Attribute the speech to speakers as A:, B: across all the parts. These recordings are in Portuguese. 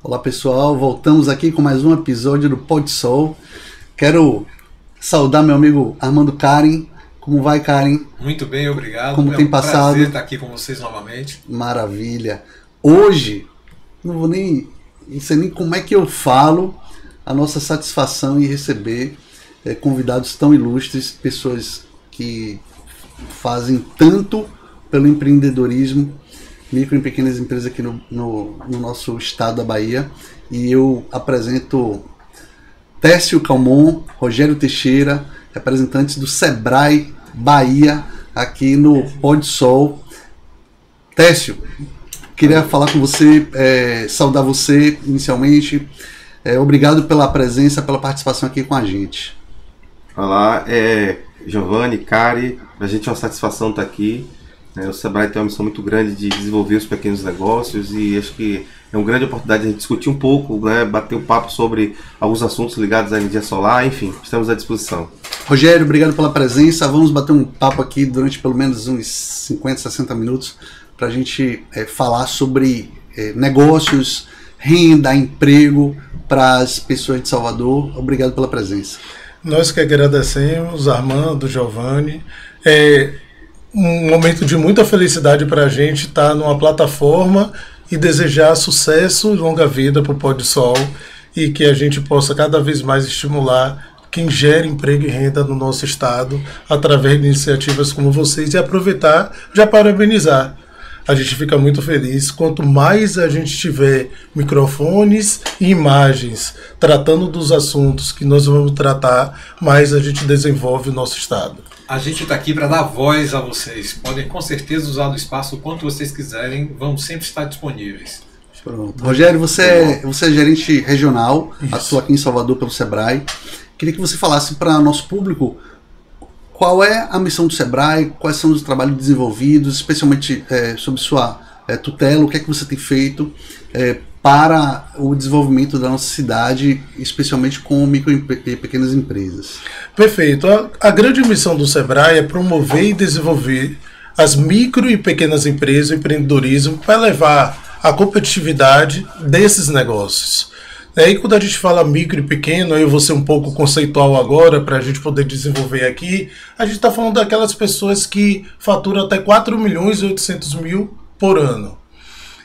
A: Olá pessoal, voltamos aqui com mais um episódio do PodSol. Quero saudar meu amigo Armando Karen. Como vai, Karen?
B: Muito bem, obrigado.
A: Como tem passado?
B: É um prazer estar aqui com vocês novamente.
A: Maravilha. Hoje, não sei nem como é que eu falo a nossa satisfação em receber convidados tão ilustres, pessoas que fazem tanto pelo empreendedorismo, micro e pequenas empresas aqui no nosso estado da Bahia. E eu apresento Técio Calmon, Rogério Teixeira, representantes do Sebrae Bahia, aqui no PodSol. Técio, queria falar com você, saudar você inicialmente. Obrigado pela presença, pela participação aqui com a gente.
C: Olá, Giovanni, Kari, a gente é uma satisfação estar aqui. O Sebrae tem uma missão muito grande de desenvolver os pequenos negócios e acho que é uma grande oportunidade de a gente discutir um pouco, bater um papo sobre alguns assuntos ligados à energia solar, enfim, estamos à disposição.
A: Rogério, obrigado pela presença. Vamos bater um papo aqui durante pelo menos uns 50, 60 minutos para a gente falar sobre negócios, renda, emprego para as pessoas de Salvador. Obrigado pela presença.
D: Nós que agradecemos, Armando, Giovanni. Um momento de muita felicidade para a gente estar numa plataforma e desejar sucesso e longa vida para o PodSol e que a gente possa cada vez mais estimular quem gera emprego e renda no nosso estado através de iniciativas como vocês e aproveitar, já parabenizar. A gente fica muito feliz quanto mais a gente tiver microfones e imagens tratando dos assuntos que nós vamos tratar, mais a gente desenvolve o nosso estado.
B: A gente está aqui para dar voz a vocês. Podem com certeza usar o espaço o quanto vocês quiserem, vamos sempre estar disponíveis.
A: Pronto. Rogério, você é gerente regional, atua aqui em Salvador pelo Sebrae. Queria que você falasse para nosso público qual é a missão do Sebrae, quais são os trabalhos desenvolvidos, especialmente sob sua tutela, o que é que você tem feito para o desenvolvimento da nossa cidade, especialmente com micro e pequenas empresas.
D: Perfeito. A grande missão do Sebrae é promover e desenvolver as micro e pequenas empresas, o empreendedorismo, para levar a competitividade desses negócios. E quando a gente fala micro e pequeno, eu vou ser um pouco conceitual agora para a gente poder desenvolver aqui, a gente está falando daquelas pessoas que faturam até 4.800.000 por ano.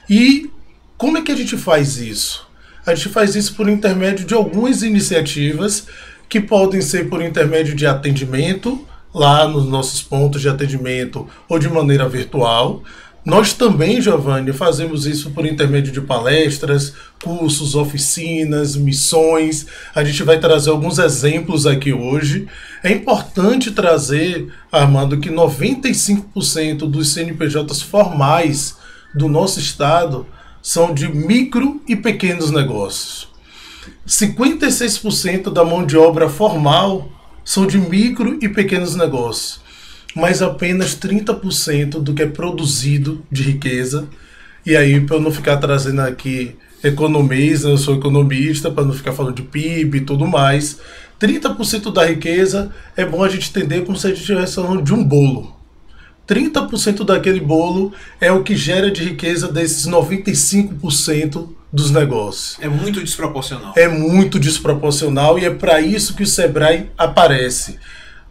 D: E como é que a gente faz isso? A gente faz isso por intermédio de algumas iniciativas que podem ser por intermédio de atendimento, lá nos nossos pontos de atendimento ou de maneira virtual. Nós também, Giovanni, fazemos isso por intermédio de palestras, cursos, oficinas, missões. A gente vai trazer alguns exemplos aqui hoje. É importante trazer, Armando, que 95% dos CNPJs formais do nosso estado são de micro e pequenos negócios. 56% da mão de obra formal são de micro e pequenos negócios, mas apenas 30% do que é produzido de riqueza. E aí, para eu não ficar trazendo aqui economês, eu sou economista, para não ficar falando de PIB e tudo mais, 30% da riqueza é bom a gente entender como se a gente estivesse falando de um bolo. 30% daquele bolo é o que gera de riqueza desses 95% dos negócios.
B: É muito desproporcional.
D: É muito desproporcional e é para isso que o Sebrae aparece.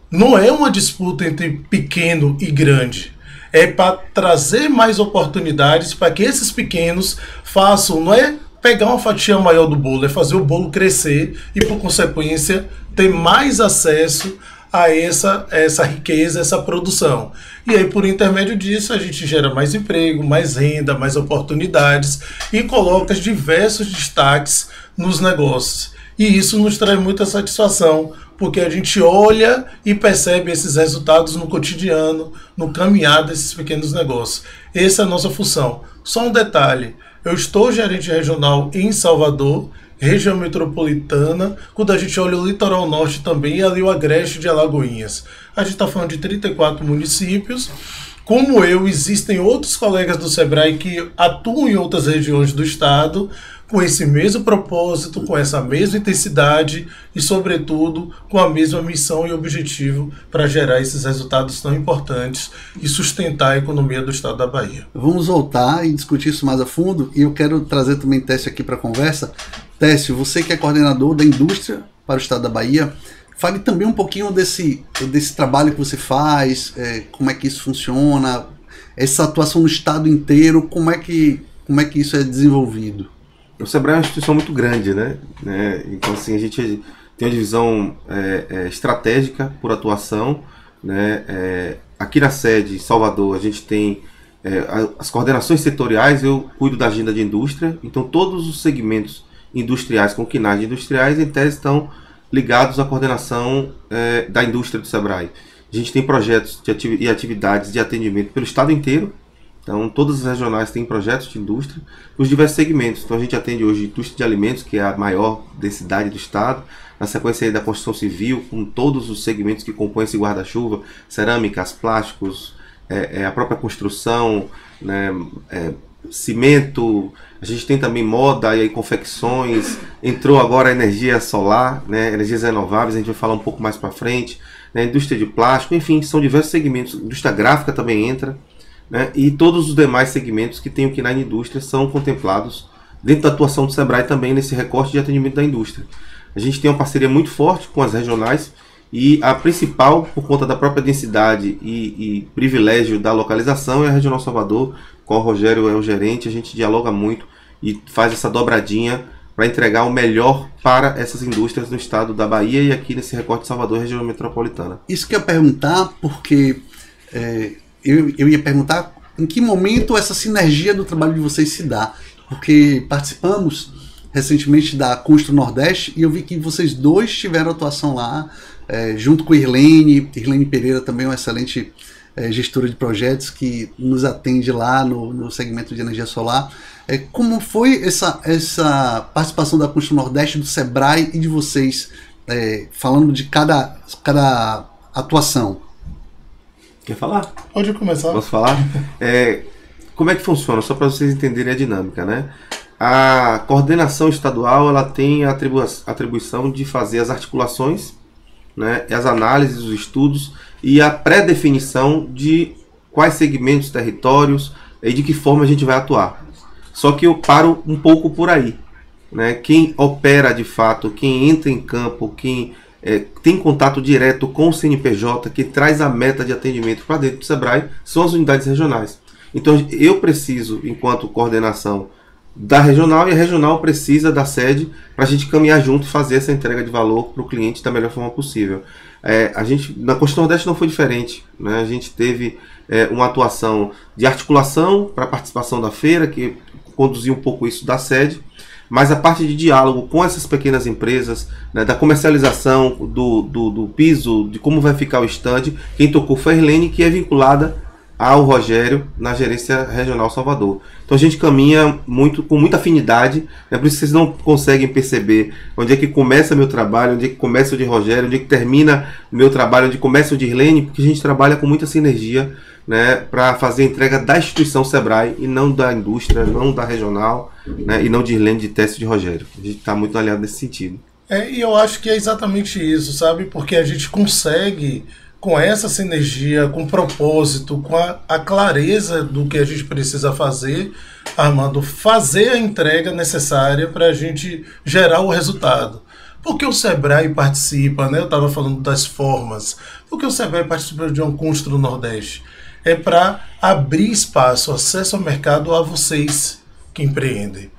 D: Não é uma disputa entre pequeno e grande. É para trazer mais oportunidades para que esses pequenos façam, não é pegar uma fatia maior do bolo, é fazer o bolo crescer e, por consequência, ter mais acesso a essa riqueza, essa produção. E aí, por intermédio disso, a gente gera mais emprego, mais renda, mais oportunidades e coloca diversos destaques nos negócios. E isso nos traz muita satisfação, porque a gente olha e percebe esses resultados no cotidiano, no caminhar desses pequenos negócios. Essa é a nossa função. Só um detalhe, eu estou gerente regional em Salvador, região metropolitana, quando a gente olha o litoral norte também e ali o agreste de Alagoinhas. A gente está falando de 34 municípios. Como eu, existem outros colegas do Sebrae que atuam em outras regiões do estado, com esse mesmo propósito, com essa mesma intensidade e, sobretudo, com a mesma missão e objetivo para gerar esses resultados tão importantes e sustentar a economia do estado da Bahia.
A: Vamos voltar e discutir isso mais a fundo, e eu quero trazer também Técio aqui para a conversa. Técio, você que é coordenador da indústria para o estado da Bahia, fale também um pouquinho desse trabalho que você faz, como é que isso funciona, essa atuação no estado inteiro, como é que isso é desenvolvido?
C: O Sebrae é uma instituição muito grande, né? Então, assim, a gente tem uma divisão estratégica por atuação, né? Aqui na sede, em Salvador, a gente tem as coordenações setoriais. Eu cuido da agenda de indústria, então todos os segmentos industriais com quinagem industriais, em tese, estão ligados à coordenação da indústria do Sebrae. A gente tem projetos e atividades de atendimento pelo estado inteiro. Então, todas as regionais têm projetos de indústria, os diversos segmentos. Então, a gente atende hoje a indústria de alimentos, que é a maior densidade do estado, na sequência aí da construção civil, com todos os segmentos que compõem esse guarda-chuva, cerâmicas, plásticos, a própria construção, né, cimento. A gente tem também moda e aí confecções. Entrou agora a energia solar, né, energias renováveis, a gente vai falar um pouco mais para frente. Né, indústria de plástico, enfim, são diversos segmentos. Indústria gráfica também entra. Né, e todos os demais segmentos que tem o KINAI na indústria são contemplados dentro da atuação do Sebrae também nesse recorte de atendimento da indústria. A gente tem uma parceria muito forte com as regionais, e a principal, por conta da própria densidade e privilégio da localização, é a Regional Salvador. Com o Rogério é o gerente, a gente dialoga muito e faz essa dobradinha para entregar o melhor para essas indústrias no estado da Bahia e aqui nesse recorte de Salvador, região metropolitana.
A: Isso que eu ia perguntar, porque eu ia perguntar em que momento essa sinergia do trabalho de vocês se dá, porque participamos recentemente da Constru Nordeste e eu vi que vocês dois tiveram atuação lá, junto com Irlene Pereira, também uma excelente gestora de projetos que nos atende lá no segmento de energia solar. Como foi essa participação da Constru Nordeste, do Sebrae e de vocês, falando de cada atuação?
C: Quer falar?
D: Pode começar.
C: Posso falar? Como é que funciona? Só para vocês entenderem a dinâmica, né? A coordenação estadual, ela tem a atribuição de fazer as articulações, né, as análises, os estudos e a pré-definição de quais segmentos, territórios e de que forma a gente vai atuar. Só que eu paro um pouco por aí, né? Quem opera de fato, quem entra em campo, quem tem contato direto com o CNPJ, que traz a meta de atendimento para dentro do Sebrae, são as unidades regionais. Então eu preciso, enquanto coordenação da regional, e a regional precisa da sede para a gente caminhar junto e fazer essa entrega de valor para o cliente da melhor forma possível. A gente, na Constru Nordeste não foi diferente, né? A gente teve uma atuação de articulação para a participação da feira, que conduziu um pouco isso da sede, mas a parte de diálogo com essas pequenas empresas, né, da comercialização, do piso, de como vai ficar o stand, quem tocou foi a Irlene, que é vinculada ao Rogério na gerência regional Salvador. Então a gente caminha com muita afinidade, né, por isso vocês não conseguem perceber onde é que começa meu trabalho, onde é que começa o de Rogério, onde é que termina o meu trabalho, onde começa o de Irlene, porque a gente trabalha com muita sinergia, né, para fazer a entrega da instituição Sebrae e não da indústria, não da regional, né, e não de Irlene, de Técio, de Rogério. A gente está muito aliado nesse sentido.
D: E eu acho que é exatamente isso, sabe? Porque a gente consegue, com essa sinergia, com propósito, com a clareza do que a gente precisa fazer, Armando, fazer a entrega necessária para a gente gerar o resultado. Porque o Sebrae participa, né? Eu estava falando das formas. Porque o Sebrae participa de uma Constru Nordeste. É para abrir espaço, acesso ao mercado a vocês que empreendem.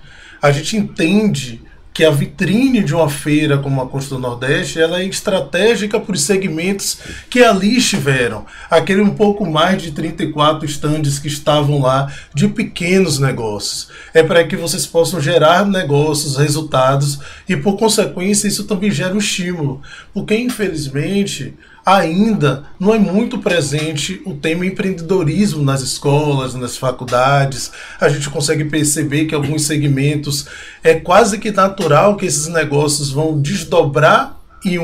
D: A gente entende que a vitrine de uma feira como a Constru Nordeste, ela é estratégica para os segmentos que ali estiveram. Aquele um pouco mais de 34 estandes que estavam lá de pequenos negócios. É para que vocês possam gerar negócios, resultados e, por consequência, isso também gera um estímulo. Porque, infelizmente, ainda não é muito presente o tema empreendedorismo nas escolas, nas faculdades. A gente consegue perceber que alguns segmentos é quase que natural que esses negócios vão desdobrar em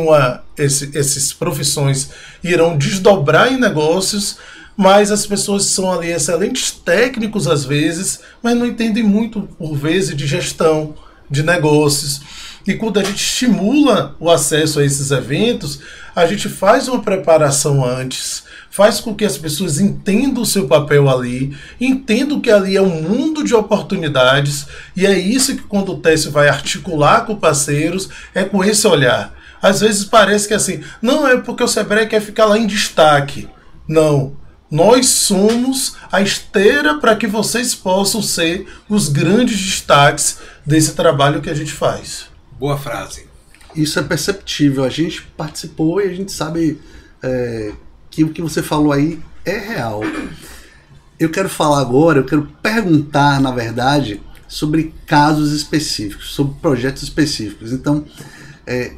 D: essas profissões irão desdobrar em negócios, mas as pessoas são ali excelentes técnicos às vezes, mas não entendem muito por vezes de gestão, de negócios. E quando a gente estimula o acesso a esses eventos, a gente faz uma preparação antes, faz com que as pessoas entendam o seu papel ali, entendam que ali é um mundo de oportunidades, e é isso que quando o Técio vai articular com parceiros, é com esse olhar. Às vezes parece que assim, não é porque o Sebrae quer ficar lá em destaque. Não. Nós somos a esteira para que vocês possam ser os grandes destaques desse trabalho que a gente faz.
B: Boa frase.
A: Isso é perceptível. A gente participou e a gente sabe que o que você falou aí é real. Eu quero falar agora, eu quero perguntar, na verdade, sobre casos específicos, sobre projetos específicos. Então,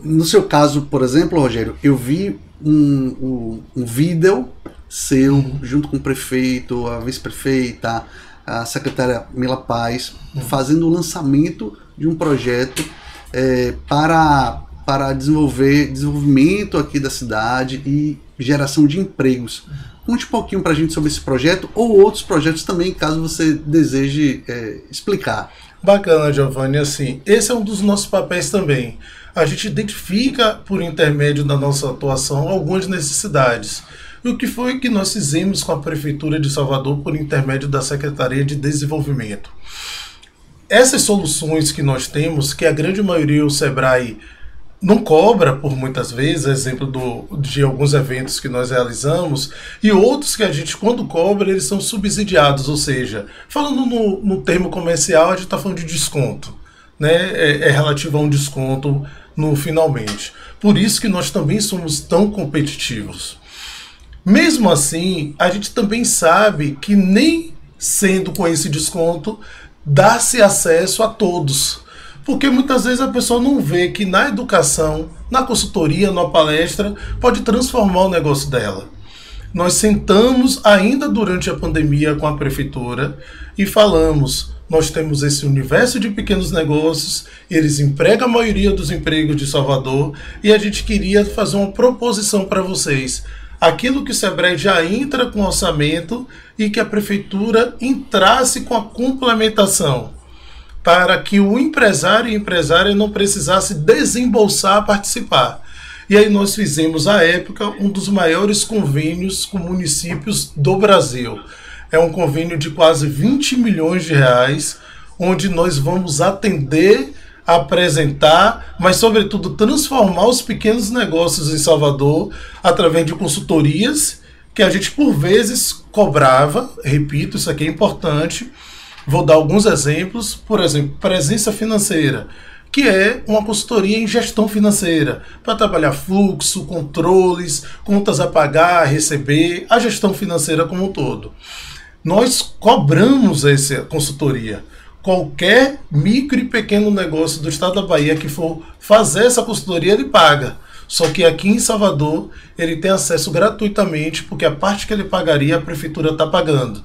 A: no seu caso, por exemplo, Rogério, eu vi um vídeo seu, junto com o prefeito, a vice-prefeita, a secretária Mila Paz, fazendo o lançamento de um projeto para desenvolvimento aqui da cidade e geração de empregos. Conte um pouquinho para a gente sobre esse projeto ou outros projetos também, caso você deseje explicar.
D: Bacana, Giovanni. Assim, esse é um dos nossos papéis também. A gente identifica, por intermédio da nossa atuação, algumas necessidades. E o que foi que nós fizemos com a Prefeitura de Salvador por intermédio da Secretaria de Desenvolvimento? Essas soluções que nós temos, que a grande maioria o Sebrae não cobra por muitas vezes, exemplo de alguns eventos que nós realizamos, e outros que a gente, quando cobra, eles são subsidiados, ou seja, falando no termo comercial, a gente está falando de desconto, né? É relativo a um desconto no finalmente. Por isso que nós também somos tão competitivos. Mesmo assim, a gente também sabe que nem sendo com esse desconto, dá-se acesso a todos. Porque muitas vezes a pessoa não vê que na educação, na consultoria, na palestra, pode transformar o negócio dela. Nós sentamos ainda durante a pandemia com a prefeitura e falamos, nós temos esse universo de pequenos negócios, eles empregam a maioria dos empregos de Salvador e a gente queria fazer uma proposição para vocês. Aquilo que o Sebrae já entra com orçamento e que a prefeitura entrasse com a complementação, para que o empresário e empresária não precisasse desembolsar participar. E aí nós fizemos, à época, um dos maiores convênios com municípios do Brasil. É um convênio de quase 20 milhões de reais, onde nós vamos atender, apresentar, mas sobretudo transformar os pequenos negócios em Salvador através de consultorias que a gente por vezes cobrava, repito, isso aqui é importante. Vou dar alguns exemplos, por exemplo, Presença Financeira, que é uma consultoria em gestão financeira, para trabalhar fluxo, controles, contas a pagar, a receber, a gestão financeira como um todo. Nós cobramos essa consultoria. Qualquer micro e pequeno negócio do estado da Bahia que for fazer essa consultoria, ele paga. Só que aqui em Salvador, ele tem acesso gratuitamente, porque a parte que ele pagaria, a prefeitura está pagando.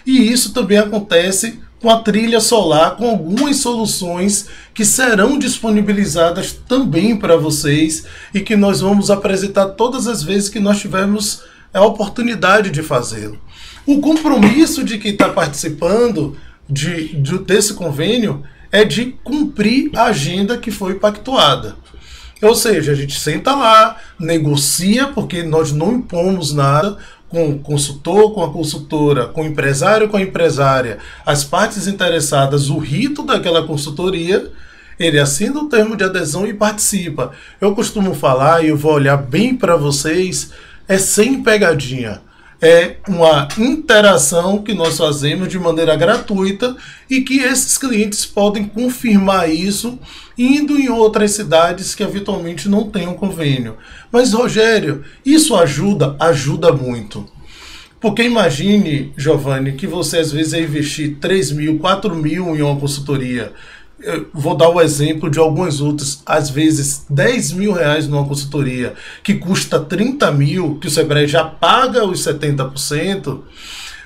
D: E isso também acontece com a trilha solar, com algumas soluções que serão disponibilizadas também para vocês e que nós vamos apresentar todas as vezes que nós tivermos a oportunidade de fazê-lo. O compromisso de quem está participando desse convênio é de cumprir a agenda que foi pactuada. Ou seja, a gente senta lá, negocia, porque nós não impomos nada, com o consultor, com a consultora, com o empresário, com a empresária, as partes interessadas, o rito daquela consultoria, ele assina o termo de adesão e participa. Eu costumo falar, e eu vou olhar bem para vocês, é sem pegadinha. É uma interação que nós fazemos de maneira gratuita e que esses clientes podem confirmar isso indo em outras cidades que habitualmente não têm um convênio. Mas, Rogério, isso ajuda? Ajuda muito. Porque imagine, Giovanni, que você às vezes vai investir 3 mil, 4 mil em uma consultoria. Eu vou dar o exemplo de algumas outras, às vezes 10 mil reais numa consultoria que custa 30 mil, que o Sebrae já paga os 70%,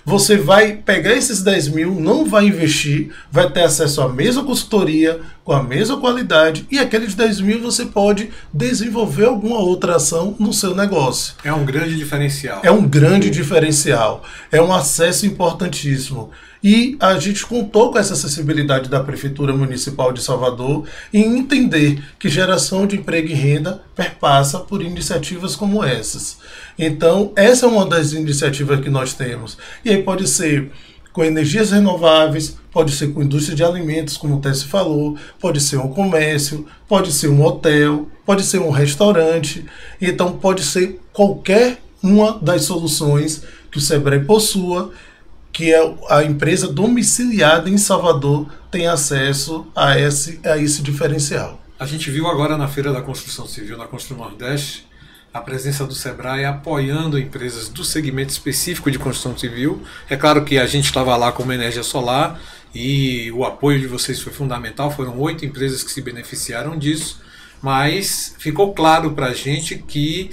D: você vai pegar esses 10 mil, não vai investir, vai ter acesso à mesma consultoria, com a mesma qualidade, e aqueles 10 mil você pode desenvolver alguma outra ação no seu negócio.
B: É um grande diferencial.
D: É um grande diferencial, é um acesso importantíssimo. E a gente contou com essa acessibilidade da Prefeitura Municipal de Salvador em entender que geração de emprego e renda perpassa por iniciativas como essas. Então, essa é uma das iniciativas que nós temos. E aí pode ser com energias renováveis, pode ser com indústria de alimentos, como o Tessie falou, pode ser um comércio, pode ser um hotel, pode ser um restaurante. Então, pode ser qualquer uma das soluções que o Sebrae possua, que é a empresa domiciliada em Salvador tem acesso a esse diferencial.
B: A gente viu agora na Feira da Construção Civil, na Constru Nordeste, a presença do Sebrae apoiando empresas do segmento específico de construção civil. É claro que a gente estava lá como energia solar e o apoio de vocês foi fundamental, foram 8 empresas que se beneficiaram disso, mas ficou claro para a gente que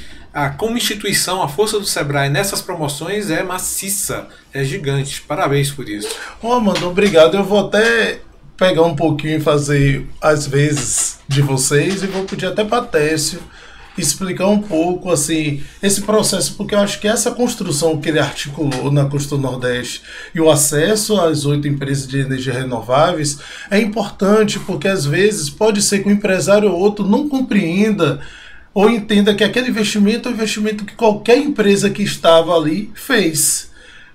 B: como instituição, a força do Sebrae nessas promoções é maciça, é gigante. Parabéns por isso.
D: Amanda, obrigado. Eu vou até pegar um pouquinho e fazer as vezes de vocês e vou pedir até para Técio explicar um pouco assim esse processo, porque eu acho que essa construção que ele articulou na Constru Nordeste e o acesso às 8 empresas de energia renováveis é importante, porque às vezes pode ser que um empresário ou outro não compreenda ou entenda que aquele investimento é um investimento que qualquer empresa que estava ali fez,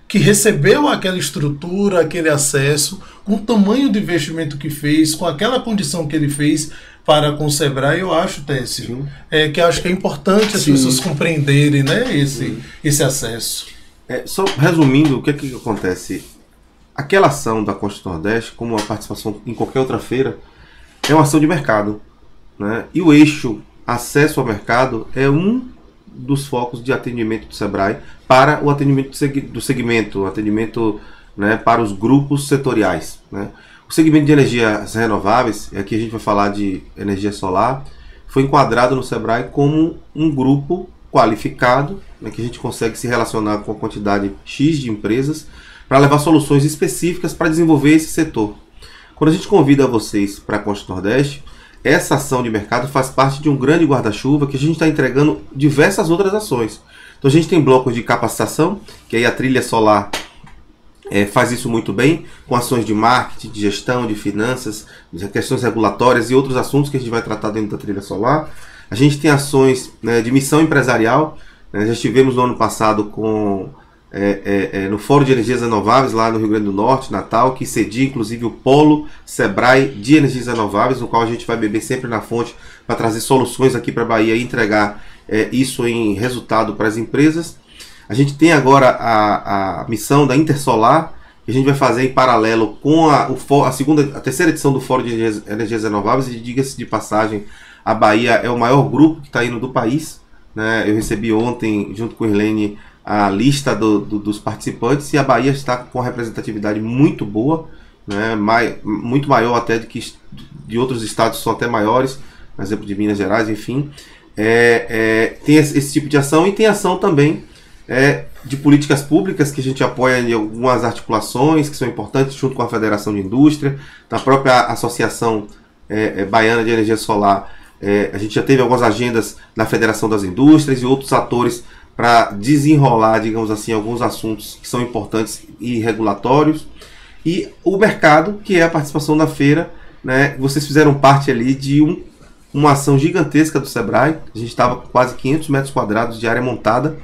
D: que recebeu aquela estrutura, aquele acesso, com o tamanho do investimento que fez, com aquela condição que ele fez para com o Sebrae. Eu acho, Técio, que acho que é importante as pessoas compreenderem, né, esse acesso.
C: Só resumindo, o que acontece? Aquela ação da Constru Nordeste, como a participação em qualquer outra feira, é uma ação de mercado, né? E o eixo acesso ao mercado é um dos focos de atendimento do Sebrae para o atendimento do segmento, o atendimento, né, para os grupos setoriais, né? O segmento de energias renováveis, aqui a gente vai falar de energia solar, foi enquadrado no Sebrae como um grupo qualificado, né, que a gente consegue se relacionar com a quantidade X de empresas para levar soluções específicas para desenvolver esse setor. Quando a gente convida vocês para a Constru Nordeste, essa ação de mercado faz parte de um grande guarda-chuva que a gente está entregando diversas outras ações. Então a gente tem blocos de capacitação, que aí a trilha solar faz isso muito bem, com ações de marketing, de gestão, de finanças, de questões regulatórias e outros assuntos que a gente vai tratar dentro da trilha solar. A gente tem ações, né, de missão empresarial, né, já estivemos no ano passado com no Fórum de Energias Renováveis lá no Rio Grande do Norte, Natal, que cedia inclusive o Polo Sebrae de Energias Renováveis, no qual a gente vai beber sempre na fonte para trazer soluções aqui para a Bahia e entregar isso em resultado para as empresas. A gente tem agora a missão da Intersolar, que a gente vai fazer em paralelo com a terceira edição do Fórum de Energias Renováveis, e diga-se de passagem, a Bahia é o maior grupo que está indo do país, né? Eu recebi ontem, junto com a Irlene, a lista dos participantes, e a Bahia está com uma representatividade muito boa, né? Muito maior até do que de outros estados, são até maiores, por exemplo de Minas Gerais, enfim. Tem esse tipo de ação, e tem ação também de políticas públicas que a gente apoia em algumas articulações que são importantes, junto com a Federação de Indústria, da própria Associação Baiana de Energia Solar. A gente já teve algumas agendas na Federação das Indústrias e outros atores para desenrolar, digamos assim, alguns assuntos que são importantes e regulatórios. E o mercado, que é a participação na feira, né? Vocês fizeram parte ali de uma ação gigantesca do Sebrae. A gente estava com quase 500 metros quadrados de área montada,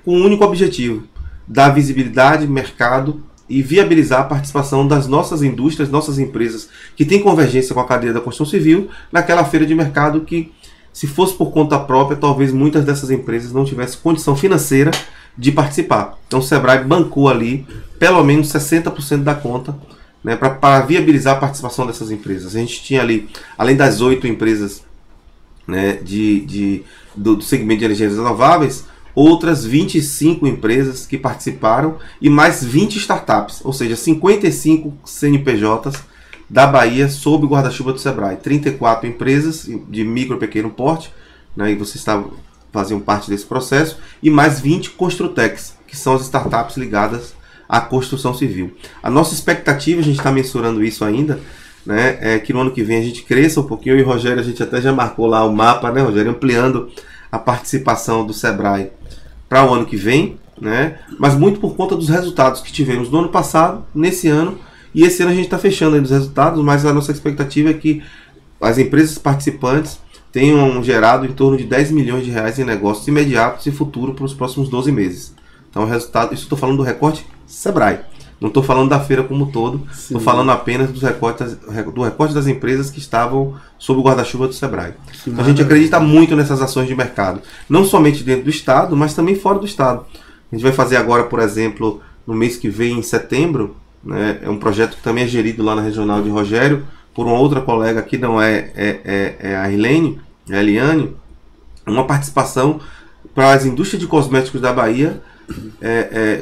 C: com um único objetivo: dar visibilidade, mercado e viabilizar a participação das nossas indústrias, nossas empresas que têm convergência com a cadeia da construção civil naquela feira de mercado que, se fosse por conta própria, talvez muitas dessas empresas não tivessem condição financeira de participar. Então o Sebrae bancou ali pelo menos 60% da conta, né, para viabilizar a participação dessas empresas. A gente tinha ali, além das 8 empresas, né, do segmento de energias renováveis, outras 25 empresas que participaram e mais 20 startups, ou seja, 55 CNPJs da Bahia sob o guarda-chuva do Sebrae. 34 empresas de micro e pequeno porte, né, e vocês faziam parte desse processo, e mais 20 Construtecs, que são as startups ligadas à construção civil. A nossa expectativa, a gente está mensurando isso ainda, né, que no ano que vem a gente cresça um pouquinho. Eu e o Rogério, a gente até já marcou lá o mapa, né, Rogério, ampliando a participação do Sebrae para o ano que vem, né, mas muito por conta dos resultados que tivemos no ano passado, nesse ano, e esse ano a gente está fechando ainda os resultados, mas a nossa expectativa é que as empresas participantes tenham gerado em torno de 10 milhões de reais em negócios imediatos e futuro para os próximos 12 meses. Então, o resultado, isso estou falando do recorte Sebrae. Não estou falando da feira como um todo, estou falando apenas do recorte das empresas que estavam sob o guarda-chuva do Sebrae. Então, a gente acredita muito nessas ações de mercado, não somente dentro do Estado, mas também fora do Estado. A gente vai fazer agora, por exemplo, no mês que vem, em setembro, né, é um projeto que também é gerido lá na Regional de Rogério, por uma outra colega que não é a Helene, é a Eliane, uma participação para as indústrias de cosméticos da Bahia,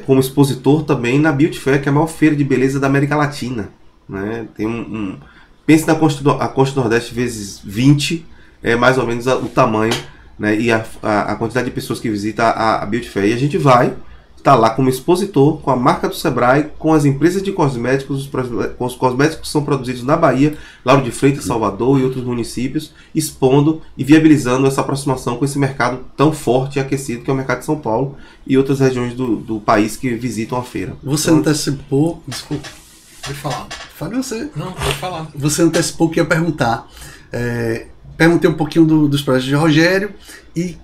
C: como expositor também na Beauty Fair, que é a maior feira de beleza da América Latina, né? Tem pense na Const Nordeste vezes 20, é mais ou menos o tamanho, né? E a quantidade de pessoas que visita a Beauty Fair. E a gente vai estar lá como expositor, com a marca do Sebrae, com as empresas de cosméticos, com os cosméticos que são produzidos na Bahia, Lauro de Freitas, Salvador e outros municípios, expondo e viabilizando essa aproximação com esse mercado tão forte e aquecido que é o mercado de São Paulo e outras regiões do país que visitam a feira.
A: Você antecipou... Desculpa.
B: Pode falar.
A: Fale você.
B: Não, pode falar.
A: Você antecipou que ia perguntar. Perguntei um pouquinho dos projetos de Rogério e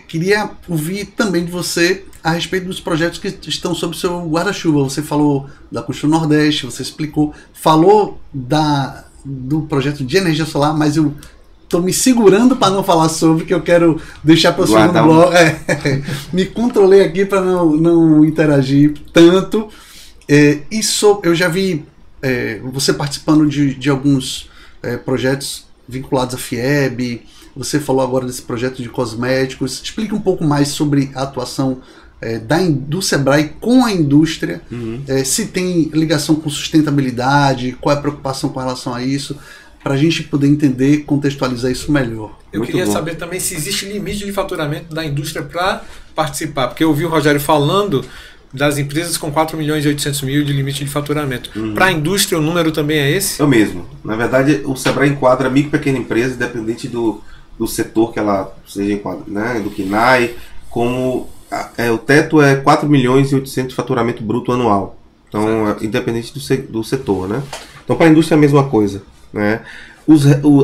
A: queria ouvir também de você a respeito dos projetos que estão sob o seu guarda-chuva. Você falou da Construção Nordeste, você explicou, falou do projeto de energia solar, mas eu estou me segurando para não falar sobre, que eu quero deixar para o segundo bloco. Me controlei aqui para não interagir tanto. Eu já vi você participando de alguns projetos vinculados à FIEB. Você falou agora desse projeto de cosméticos. Explique um pouco mais sobre a atuação do Sebrae com a indústria, se tem ligação com sustentabilidade, qual é a preocupação com relação a isso, para a gente poder entender, contextualizar isso melhor.
B: Eu queria saber também se existe limite de faturamento da indústria para participar, porque eu ouvi o Rogério falando das empresas com 4 milhões e 800 mil de limite de faturamento. Para a indústria, o número também é esse?
C: É o mesmo. Na verdade, o Sebrae enquadra micro e pequena empresa, independente do setor que ela seja enquadrada, né, do KINAI, como o teto é 4 milhões e 800 de faturamento bruto anual. Então, independente do setor, né? Então, para a indústria é a mesma coisa, né?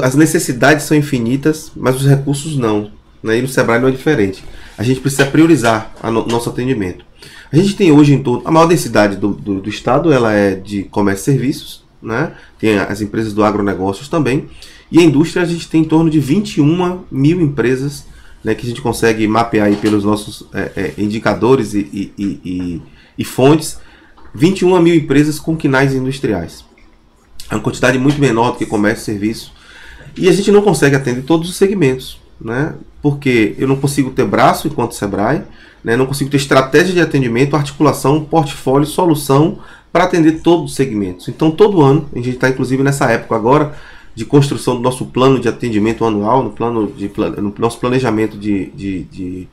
C: As necessidades são infinitas, mas os recursos não, né? E no Sebrae não é diferente. A gente precisa priorizar nosso atendimento. A gente tem hoje em torno... A maior densidade do estado ela é de comércio e serviços, né? Tem as empresas do agronegócios também. E a indústria a gente tem em torno de 21 mil empresas, né, que a gente consegue mapear aí pelos nossos indicadores e fontes. 21 mil empresas com quinais industriais. É uma quantidade muito menor do que comércio e serviço. E a gente não consegue atender todos os segmentos, né? Porque eu não consigo ter braço enquanto Sebrae, né? Não consigo ter estratégia de atendimento, articulação, portfólio, solução para atender todos os segmentos. Então, todo ano, a gente está inclusive nessa época agora de construção do nosso plano de atendimento anual, no nosso planejamento de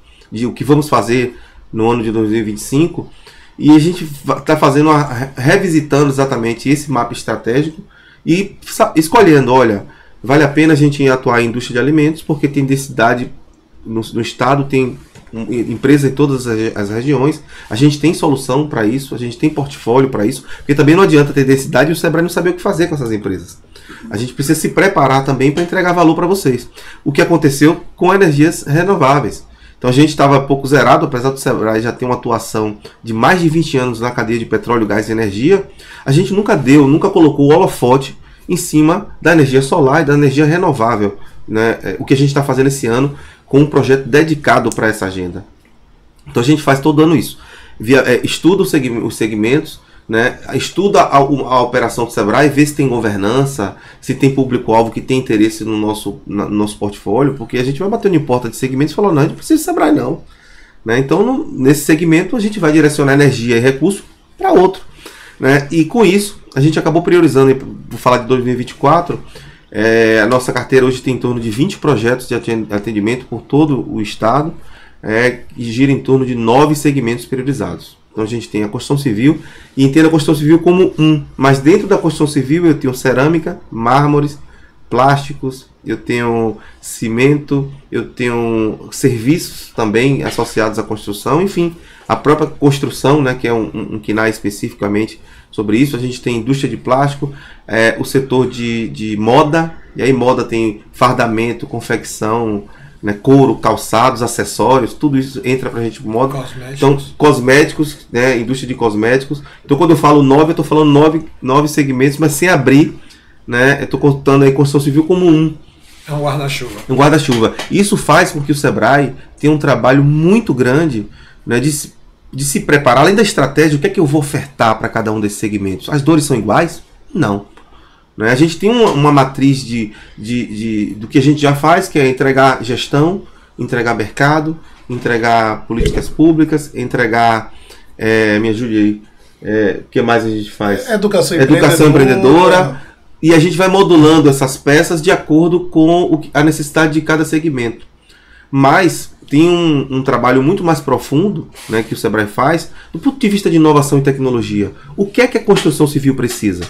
C: o que vamos fazer no ano de 2025, e a gente está revisitando exatamente esse mapa estratégico e escolhendo, olha, vale a pena a gente atuar em indústria de alimentos, porque tem densidade no estado, tem empresa em todas as regiões, a gente tem solução para isso, a gente tem portfólio para isso, porque também não adianta ter densidade e o Sebrae não saber o que fazer com essas empresas. A gente precisa se preparar também para entregar valor para vocês. O que aconteceu com energias renováveis. Então a gente estava pouco zerado, apesar do Sebrae já ter uma atuação de mais de 20 anos na cadeia de petróleo, gás e energia, a gente nunca colocou o holofote em cima da energia solar e da energia renovável, né? O que a gente está fazendo esse ano com um projeto dedicado para essa agenda. Então a gente faz todo ano isso. Estuda os segmentos, né? Estuda a operação do Sebrae, vê se tem governança, se tem público-alvo que tem interesse no nosso portfólio, porque a gente vai batendo em porta de segmentos e falando, não, a gente precisa de Sebrae não. Né? Então, nesse segmento, a gente vai direcionar energia e recurso para outro. Né? E com isso, a gente acabou priorizando, vou falar de 2024, a nossa carteira hoje tem em torno de 20 projetos de atendimento por todo o estado, e gira em torno de 9 segmentos priorizados. Então a gente tem a construção civil e entendo a construção civil como mas dentro da construção civil eu tenho cerâmica, mármores, plásticos, eu tenho cimento, eu tenho serviços também associados à construção, enfim, a própria construção, né, que é um KINAI especificamente sobre isso. A gente tem indústria de plástico, o setor de moda, e aí moda tem fardamento, confecção, né, couro, calçados, acessórios, tudo isso entra pra gente moda.
B: Cosméticos.
C: Então, cosméticos, né, indústria de cosméticos. Então, quando eu falo 9, eu estou falando 9 segmentos, mas sem abrir, né, eu estou contando aí construção civil como
B: É um guarda-chuva.
C: um guarda-chuva. Isso faz com que o Sebrae tenha um trabalho muito grande, né, de se preparar, além da estratégia, o que é que eu vou ofertar para cada um desses segmentos. As dores são iguais? Não. Né? A gente tem uma matriz do que a gente já faz, que é entregar gestão, entregar mercado, entregar políticas públicas, entregar, me ajude aí, o que mais a gente faz?
D: Educação
C: empreendedora. E a gente vai modulando essas peças de acordo com a necessidade de cada segmento. Mas tem um trabalho muito mais profundo, né, que o Sebrae faz do ponto de vista de inovação e tecnologia. O que é que a construção civil precisa?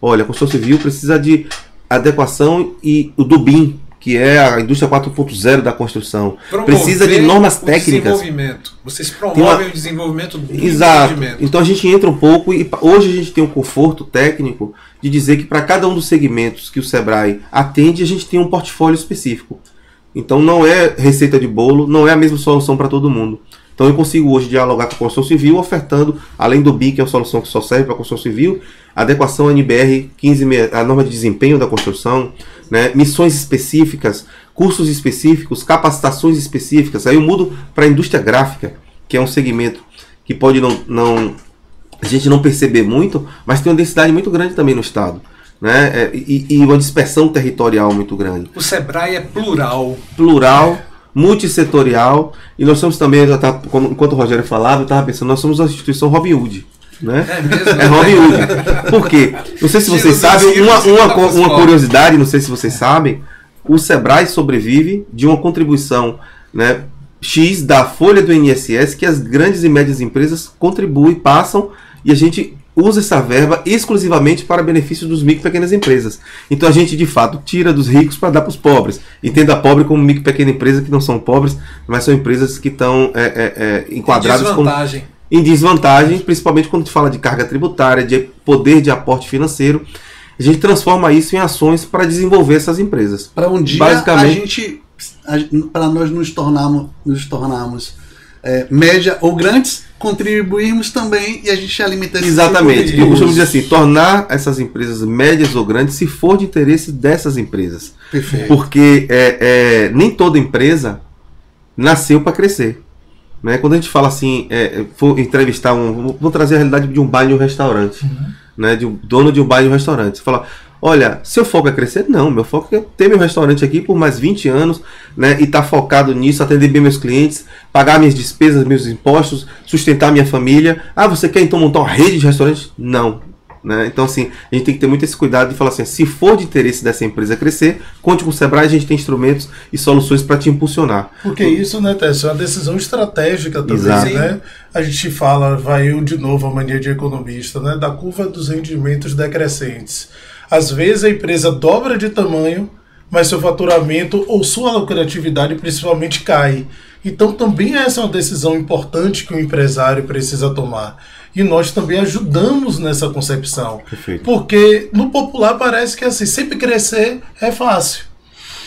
C: Olha, a construção civil precisa de adequação do BIM, que é a indústria 4.0 da construção. Precisa de normas técnicas.
B: Desenvolvimento. Vocês promovem o desenvolvimento do
C: Exato.
B: empreendimento.
C: Então a gente entra um pouco e hoje a gente tem um conforto técnico de dizer que para cada um dos segmentos que o Sebrae atende, a gente tem um portfólio específico. Então não é receita de bolo, não é a mesma solução para todo mundo. Então eu consigo hoje dialogar com a construção civil, ofertando, além do BIM, que é a solução que só serve para a construção civil, adequação à NBR 15, a norma de desempenho da construção, né, missões específicas, cursos específicos, capacitações específicas. Aí eu mudo para a indústria gráfica, que é um segmento que pode a gente não perceber muito, mas tem uma densidade muito grande também no estado. Né, e uma dispersão territorial muito grande.
B: O Sebrae é plural.
C: Multissetorial, e nós somos também, enquanto o Rogério falava, eu estava pensando, nós somos uma instituição Robin Hood. Né?
B: É mesmo?
C: É Robin Hood. Por quê? Não sei se vocês sabem, uma curiosidade, não sei se vocês sabem, o Sebrae sobrevive de uma contribuição, né, X da folha do INSS que as grandes e médias empresas contribuem, passam, e a gente usa essa verba exclusivamente para benefício dos micro e pequenas empresas. Então a gente, de fato, tira dos ricos para dar para os pobres. Entenda pobre como micro e pequena empresa, que não são pobres, mas são empresas que estão enquadradas em desvantagem, principalmente quando a gente fala de carga tributária, de poder de aporte financeiro. A gente transforma isso em ações para desenvolver essas empresas.
A: Para um dia para nós nos tornarmos média ou grandes, contribuirmos também e a gente alimenta esse
C: Exatamente. Eu costumo dizer assim, tornar essas empresas médias ou grandes se for de interesse dessas empresas.
A: Perfeito.
C: Porque nem toda empresa nasceu para crescer. Né? Quando a gente fala assim, vou entrevistar vou trazer a realidade de um bar e um restaurante. Né? De um dono de um bar e um restaurante. Você fala, olha, seu foco é crescer? Não, meu foco é ter meu restaurante aqui por mais 20 anos, né, e estar focado nisso, atender bem meus clientes, pagar minhas despesas, meus impostos, sustentar minha família. Ah, você quer então montar uma rede de restaurantes? Não. Né? Então, assim, a gente tem que ter muito esse cuidado de falar assim, se for de interesse dessa empresa crescer, conte com o Sebrae, a gente tem instrumentos e soluções para te impulsionar.
D: Porque isso, né, Tess, é uma decisão estratégica também.
C: Exato.
D: Né? A gente fala, vai eu de novo, a mania de economista, né, da curva dos rendimentos decrescentes. Às vezes a empresa dobra de tamanho, mas seu faturamento ou sua lucratividade principalmente cai. Então também essa é uma decisão importante que o empresário precisa tomar. E nós também ajudamos nessa concepção.
C: Perfeito.
D: Porque no popular parece que assim, sempre crescer é fácil.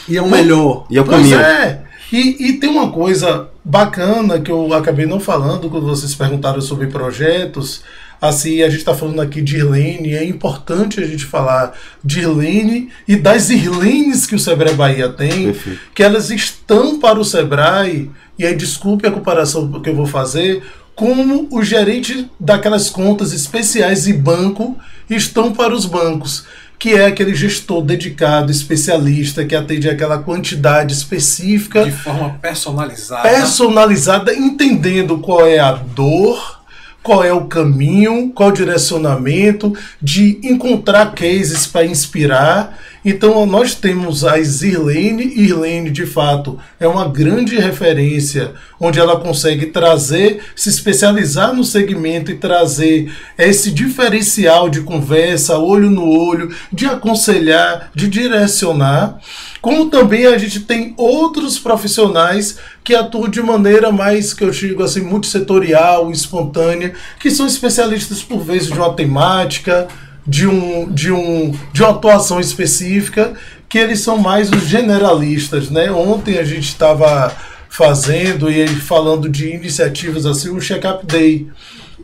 A: E é o melhor.
C: E é o
D: Pois
C: caminho.
D: é. E tem uma coisa bacana que eu acabei não falando quando vocês perguntaram sobre projetos. Assim, a gente está falando aqui de Irlene, é importante a gente falar de Irlene e das Irlenes que o Sebrae Bahia tem,
C: Perfeito.
D: que elas estão para o Sebrae, e aí desculpe a comparação que eu vou fazer, como o gerente daquelas contas especiais e banco estão para os bancos, que é aquele gestor dedicado, especialista, que atende aquela quantidade específica.
B: De forma personalizada.
D: Personalizada, entendendo qual é a dor, qual é o caminho, qual o direcionamento, de encontrar cases para inspirar. Então nós temos a Irlene. Irlene, de fato, é uma grande referência onde ela consegue trazer, se especializar no segmento e trazer esse diferencial de conversa, olho no olho, de aconselhar, de direcionar. Como também a gente tem outros profissionais que atuam de maneira mais, que eu digo assim, multissetorial, espontânea, que são especialistas por vezes de uma temática, de uma atuação específica, que eles são mais os generalistas, né? Ontem a gente estava fazendo e falando de iniciativas assim, o Check-up Day,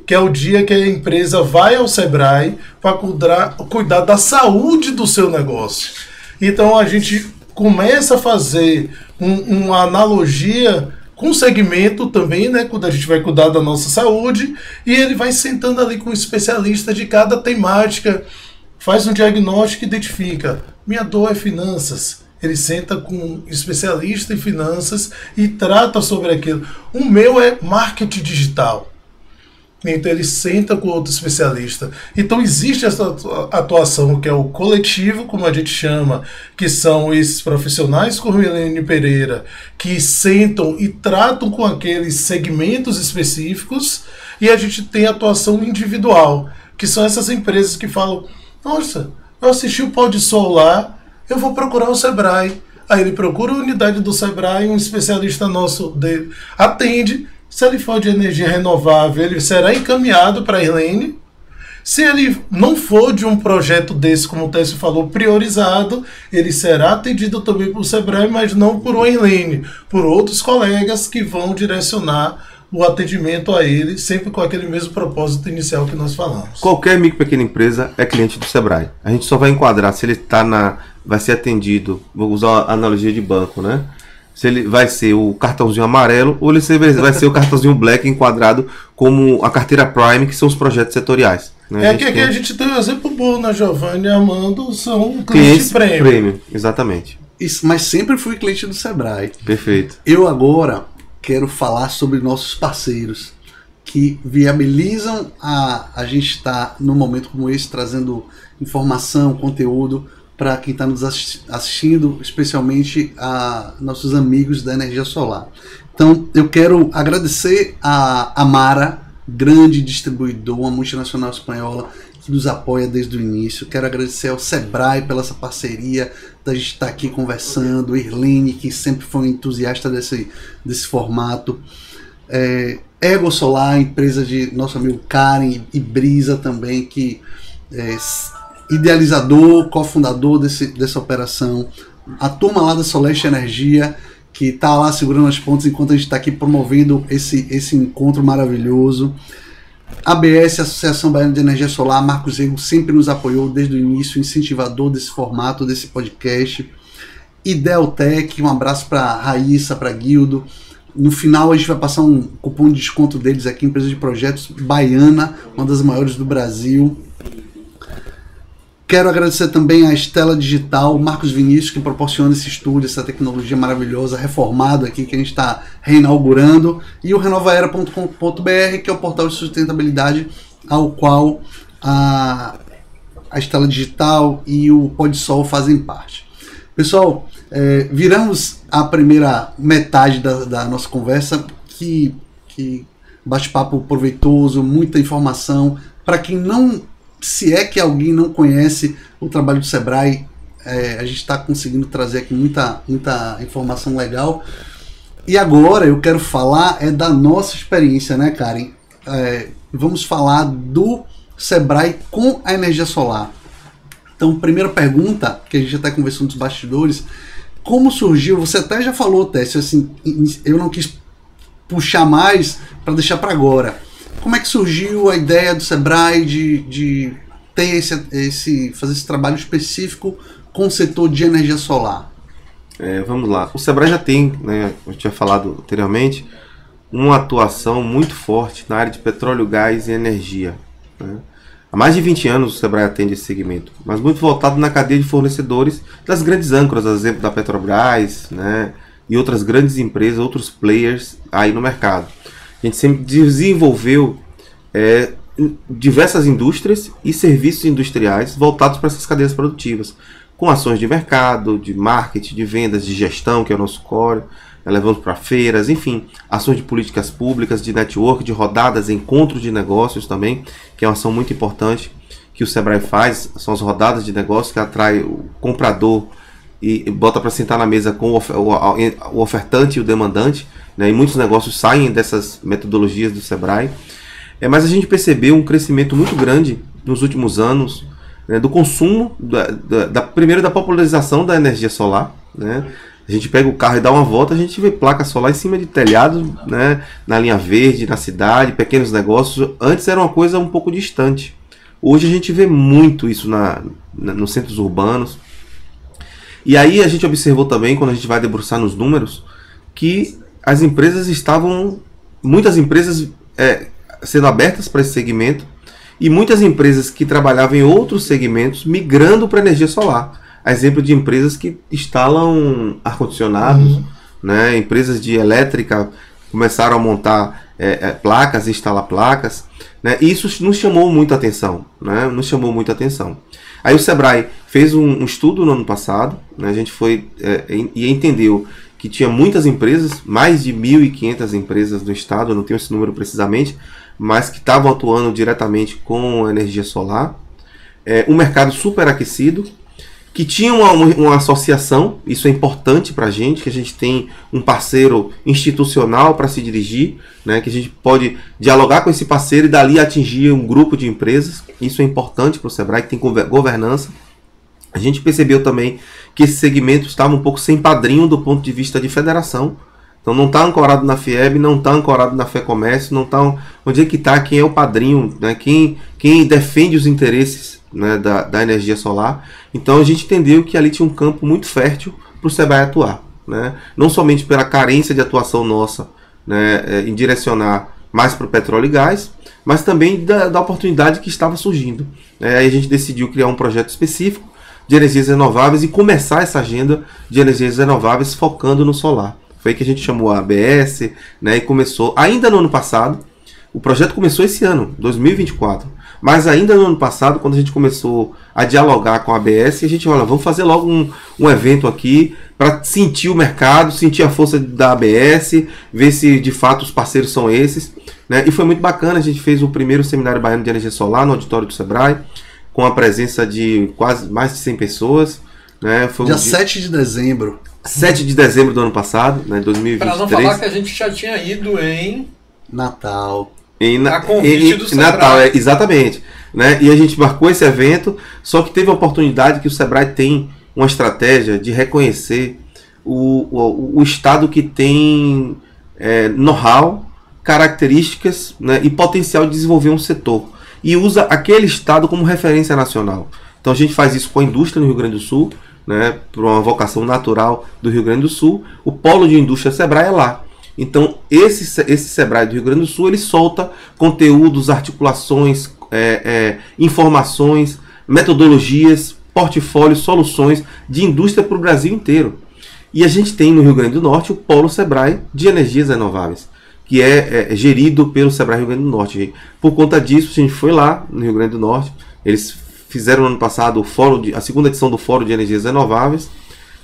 D: que é o dia que a empresa vai ao Sebrae para cuidar da saúde do seu negócio. Então a gente começa a fazer uma analogia com o segmento também, né, quando a gente vai cuidar da nossa saúde, e ele vai sentando ali com o especialista de cada temática, faz um diagnóstico e identifica, minha dor é finanças. Ele senta com um especialista em finanças e trata sobre aquilo. O meu é marketing digital. Então ele senta com outro especialista. Então existe essa atuação que é o coletivo, como a gente chama, que são esses profissionais como Helene Pereira, que sentam e tratam com aqueles segmentos específicos, e a gente tem a atuação individual, que são essas empresas que falam, nossa, eu assisti o Pôr do Sol lá, eu vou procurar o Sebrae. Aí ele procura a unidade do Sebrae, um especialista nosso dele atende. Se ele for de energia renovável, ele será encaminhado para a Irlene. Se ele não for de um projeto desse, como o Técio falou, priorizado, ele será atendido também por Sebrae, mas não por uma Irlene, por outros colegas que vão direcionar o atendimento a ele, sempre com aquele mesmo propósito inicial que nós falamos.
C: Qualquer micro e pequena empresa é cliente do Sebrae. A gente só vai enquadrar se ele vai ser atendido, vou usar a analogia de banco, né? Se ele vai ser o cartãozinho amarelo ou ele vai ser o cartãozinho black enquadrado como a carteira Prime, que são os projetos setoriais. Né?
D: Aqui a gente tem um exemplo bom, né? Giovanni e Armando são clientes
C: prêmio. Exatamente.
A: Isso, mas sempre fui cliente do Sebrae.
C: Perfeito.
A: Eu agora quero falar sobre nossos parceiros que viabilizam a gente estar num momento como esse, trazendo informação, conteúdo para quem está nos assistindo, especialmente a nossos amigos da energia solar. Então, eu quero agradecer a Amara, grande distribuidor, uma multinacional espanhola que nos apoia desde o início. Quero agradecer ao Sebrae pela essa parceria, da gente estar aqui conversando, Irlene, que sempre foi um entusiasta desse formato. Ego Solar, empresa de nosso amigo Karen, e Brisa também, que idealizador, cofundador dessa operação, a turma lá da Soleste Energia, que está lá segurando as pontas enquanto a gente está aqui promovendo esse encontro maravilhoso. ABS, Associação Baiana de Energia Solar, Marcos Rego sempre nos apoiou desde o início, incentivador desse formato, desse podcast. Idealtec, um abraço para Raíssa, para Guildo. No final a gente vai passar um cupom de desconto deles aqui, empresa de projetos baiana, uma das maiores do Brasil. Quero agradecer também a Estela Digital, Marcos Vinícius, que proporciona esse estúdio, essa tecnologia maravilhosa, reformado aqui, que a gente está reinaugurando, e o renovaera.com.br, que é o portal de sustentabilidade ao qual a Estela Digital e o Pôr do Sol fazem parte. Pessoal, viramos a primeira metade da nossa conversa, que bate-papo proveitoso, muita informação. Para quem não, se é que alguém não conhece o trabalho do Sebrae, a gente está conseguindo trazer aqui muita informação legal. E agora eu quero falar da nossa experiência, né, Karen? Vamos falar do Sebrae com a energia solar. Então, primeira pergunta, que a gente já está conversando dos bastidores, como surgiu? Você até já falou, Técio, assim, eu não quis puxar mais para deixar para agora. Como é que surgiu a ideia do Sebrae de ter fazer esse trabalho específico com o setor de energia solar?
C: Vamos lá. O Sebrae já tem, né, a gente tinha falado anteriormente, uma atuação muito forte na área de petróleo, gás e energia. Né? Há mais de 20 anos o Sebrae atende esse segmento, mas muito voltado na cadeia de fornecedores das grandes âncoras, por exemplo, da Petrobras, né, e outras grandes empresas, outros players aí no mercado. A gente sempre desenvolveu diversas indústrias e serviços industriais voltados para essas cadeias produtivas, com ações de mercado, de marketing, de vendas, de gestão, que é o nosso core, levamos para feiras, enfim, ações de políticas públicas, de network, de rodadas, encontros de negócios também, que é uma ação muito importante que o Sebrae faz, são as rodadas de negócios que atrai o comprador e bota para sentar na mesa com o ofertante e o demandante, né? E muitos negócios saem dessas metodologias do Sebrae. Mas a gente percebeu um crescimento muito grande nos últimos anos, né, do consumo, primeiro da popularização da energia solar, né? A gente pega o carro e dá uma volta, a gente vê placa solar em cima de telhados, né, na linha verde, na cidade, pequenos negócios. Antes era uma coisa um pouco distante. Hoje a gente vê muito isso nos centros urbanos. E aí a gente observou também, quando a gente vai debruçar nos números, que as empresas muitas empresas sendo abertas para esse segmento, e muitas empresas que trabalhavam em outros segmentos migrando para a energia solar. A exemplo de empresas que instalam ar-condicionados, né? Empresas de elétrica começaram a montar placas, instalar placas, né? E isso nos chamou muita atenção, né? Nos chamou muita atenção. Aí o Sebrae fez um estudo no ano passado, né? A gente foi e entendeu que tinha muitas empresas, mais de 1.500 empresas no estado, eu não tenho esse número precisamente, mas que estavam atuando diretamente com energia solar. Um mercado superaquecido, que tinha uma associação, isso é importante para a gente, que a gente tem um parceiro institucional para se dirigir, né, que a gente pode dialogar com esse parceiro e dali atingir um grupo de empresas. Isso é importante para o Sebrae, que tem governança. A gente percebeu também que esse segmento estava um pouco sem padrinho do ponto de vista de federação. Então não está ancorado na FIEB, não está ancorado na FEComércio, não está onde é que está, quem é o padrinho, né, quem defende os interesses, né, da energia solar. Então a gente entendeu que ali tinha um campo muito fértil para o Sebrae atuar, né? Não somente pela carência de atuação nossa, né, em direcionar mais para o petróleo e gás, mas também da oportunidade que estava surgindo. Aí a gente decidiu criar um projeto específico de energias renováveis e começar essa agenda de energias renováveis focando no solar. Foi aí que a gente chamou a ABS, né, e começou, ainda no ano passado, o projeto começou esse ano, 2024, mas ainda no ano passado, quando a gente começou a dialogar com a ABS, a gente falou, vamos fazer logo um evento aqui para sentir o mercado, sentir a força da ABS, ver se de fato os parceiros são esses, né? E foi muito bacana, a gente fez o primeiro Seminário Baiano de Energia Solar no auditório do Sebrae, com a presença de quase mais de 100 pessoas, né? Foi
A: dia 7 de dezembro.
C: 7 de dezembro do ano passado, né, 2023.
B: Para não falar que a gente já tinha ido em
A: Natal.
B: A convite do Sebrae.
C: Natal, exatamente. Né? E a gente marcou esse evento, só que teve a oportunidade que o Sebrae tem uma estratégia de reconhecer o estado que tem know-how, características, né, e potencial de desenvolver um setor. E usa aquele estado como referência nacional. Então a gente faz isso com a indústria no Rio Grande do Sul, né, por uma vocação natural do Rio Grande do Sul. O polo de indústria Sebrae é lá. Então esse Sebrae do Rio Grande do Sul, ele solta conteúdos, articulações, informações, metodologias, portfólios, soluções de indústria para o Brasil inteiro. E a gente tem no Rio Grande do Norte o polo Sebrae de energias renováveis, que é gerido pelo Sebrae Rio Grande do Norte. Por conta disso, a gente foi lá no Rio Grande do Norte, eles fizeram no ano passado a segunda edição do Fórum de Energias Renováveis,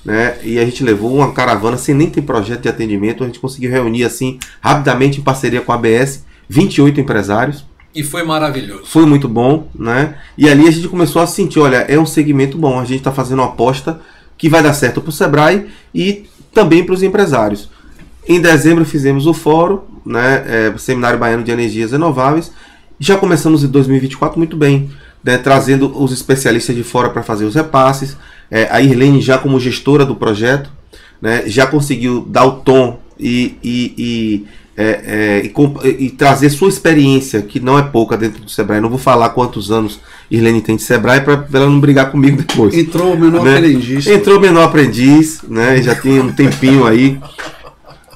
C: né? E a gente levou uma caravana sem nem ter projeto de atendimento. A gente conseguiu reunir assim rapidamente em parceria com a ABS 28 empresários.
B: E foi maravilhoso.
C: Foi muito bom, né? E ali a gente começou a sentir, olha, é um segmento bom. A gente está fazendo uma aposta que vai dar certo para o Sebrae e também para os empresários. Em dezembro fizemos o fórum, né? Seminário Baiano de Energias Renováveis. Já começamos em 2024 muito bem, né, trazendo os especialistas de fora para fazer os repasses. A Irlene, já como gestora do projeto, né, já conseguiu dar o tom e trazer sua experiência, que não é pouca dentro do Sebrae. Não vou falar quantos anos Irlene tem de Sebrae para ela não brigar comigo depois.
A: Entrou o menor aprendiz.
C: Entrou o menor aprendiz, né, já tem um tempinho aí,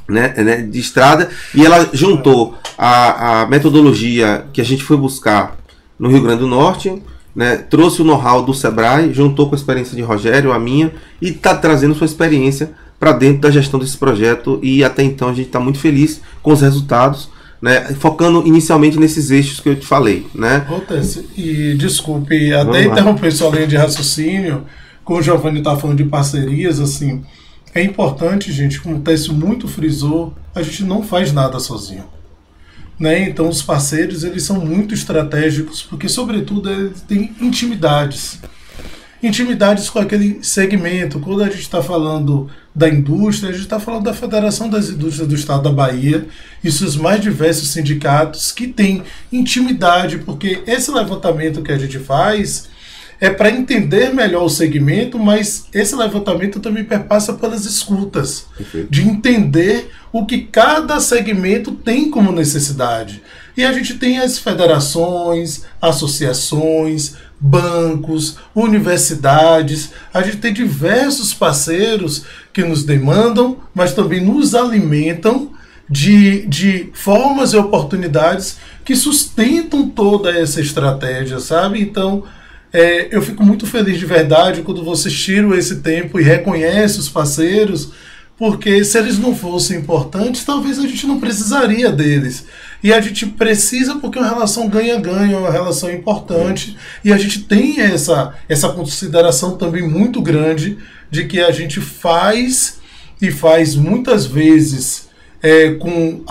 C: né, de estrada, e ela juntou a metodologia que a gente foi buscar no Rio Grande do Norte, né, trouxe o know-how do Sebrae, juntou com a experiência de Rogério, a minha, e está trazendo sua experiência para dentro da gestão desse projeto. E até então a gente está muito feliz com os resultados, né, focando inicialmente nesses eixos que eu te falei, né?
D: E desculpe, até interromper sua linha de raciocínio, como o Giovanni está falando de parcerias, assim, é importante, gente, como o Técio muito frisou, a gente não faz nada sozinho. Né? Então os parceiros, eles são muito estratégicos, porque sobretudo eles têm intimidades com aquele segmento. Quando a gente está falando da indústria, a gente está falando da Federação das Indústrias do Estado da Bahia e seus mais diversos sindicatos que têm intimidade, porque esse levantamento que a gente faz é para entender melhor o segmento, mas esse levantamento também perpassa pelas escutas, de entender o que cada segmento tem como necessidade. E a gente tem as federações, associações, bancos, universidades, a gente tem diversos parceiros que nos demandam, mas também nos alimentam de formas e oportunidades que sustentam toda essa estratégia, sabe? Então, eu fico muito feliz de verdade quando vocês tiram esse tempo e reconhecem os parceiros, porque se eles não fossem importantes, talvez a gente não precisaria deles. E a gente precisa porque é uma relação ganha-ganha, é uma relação importante, e a gente tem essa consideração também muito grande de que a gente faz e faz muitas vezes com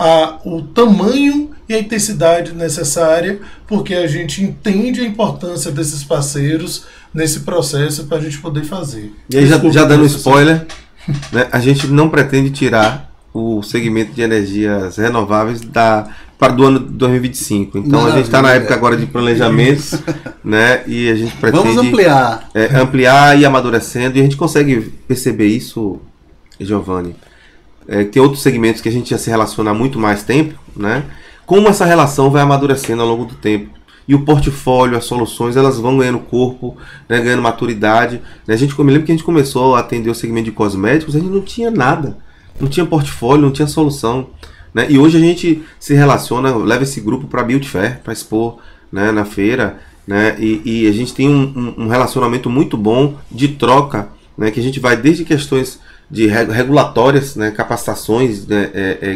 D: o tamanho e a intensidade necessária, porque a gente entende a importância desses parceiros nesse processo para a gente poder fazer.
C: E aí, já dando spoiler, né, a gente não pretende tirar o segmento de energias renováveis do ano de 2025. Então a gente está na época agora de planejamento, né, e a gente pretende
A: vamos
C: ampliar e amadurecendo, e a gente consegue perceber isso, Giovanni. Tem outros segmentos que a gente já se relaciona há muito mais tempo, né? Como essa relação vai amadurecendo ao longo do tempo. E o portfólio, as soluções, elas vão ganhando corpo, né, ganhando maturidade. Né? Eu me lembro que a gente começou a atender o segmento de cosméticos, a gente não tinha nada. Não tinha portfólio, não tinha solução. Né? E hoje a gente se relaciona, leva esse grupo para a Build Fair, para expor, né, na feira. Né? E a gente tem um relacionamento muito bom de troca, né, que a gente vai desde questões de regulatórias, né, capacitações, né,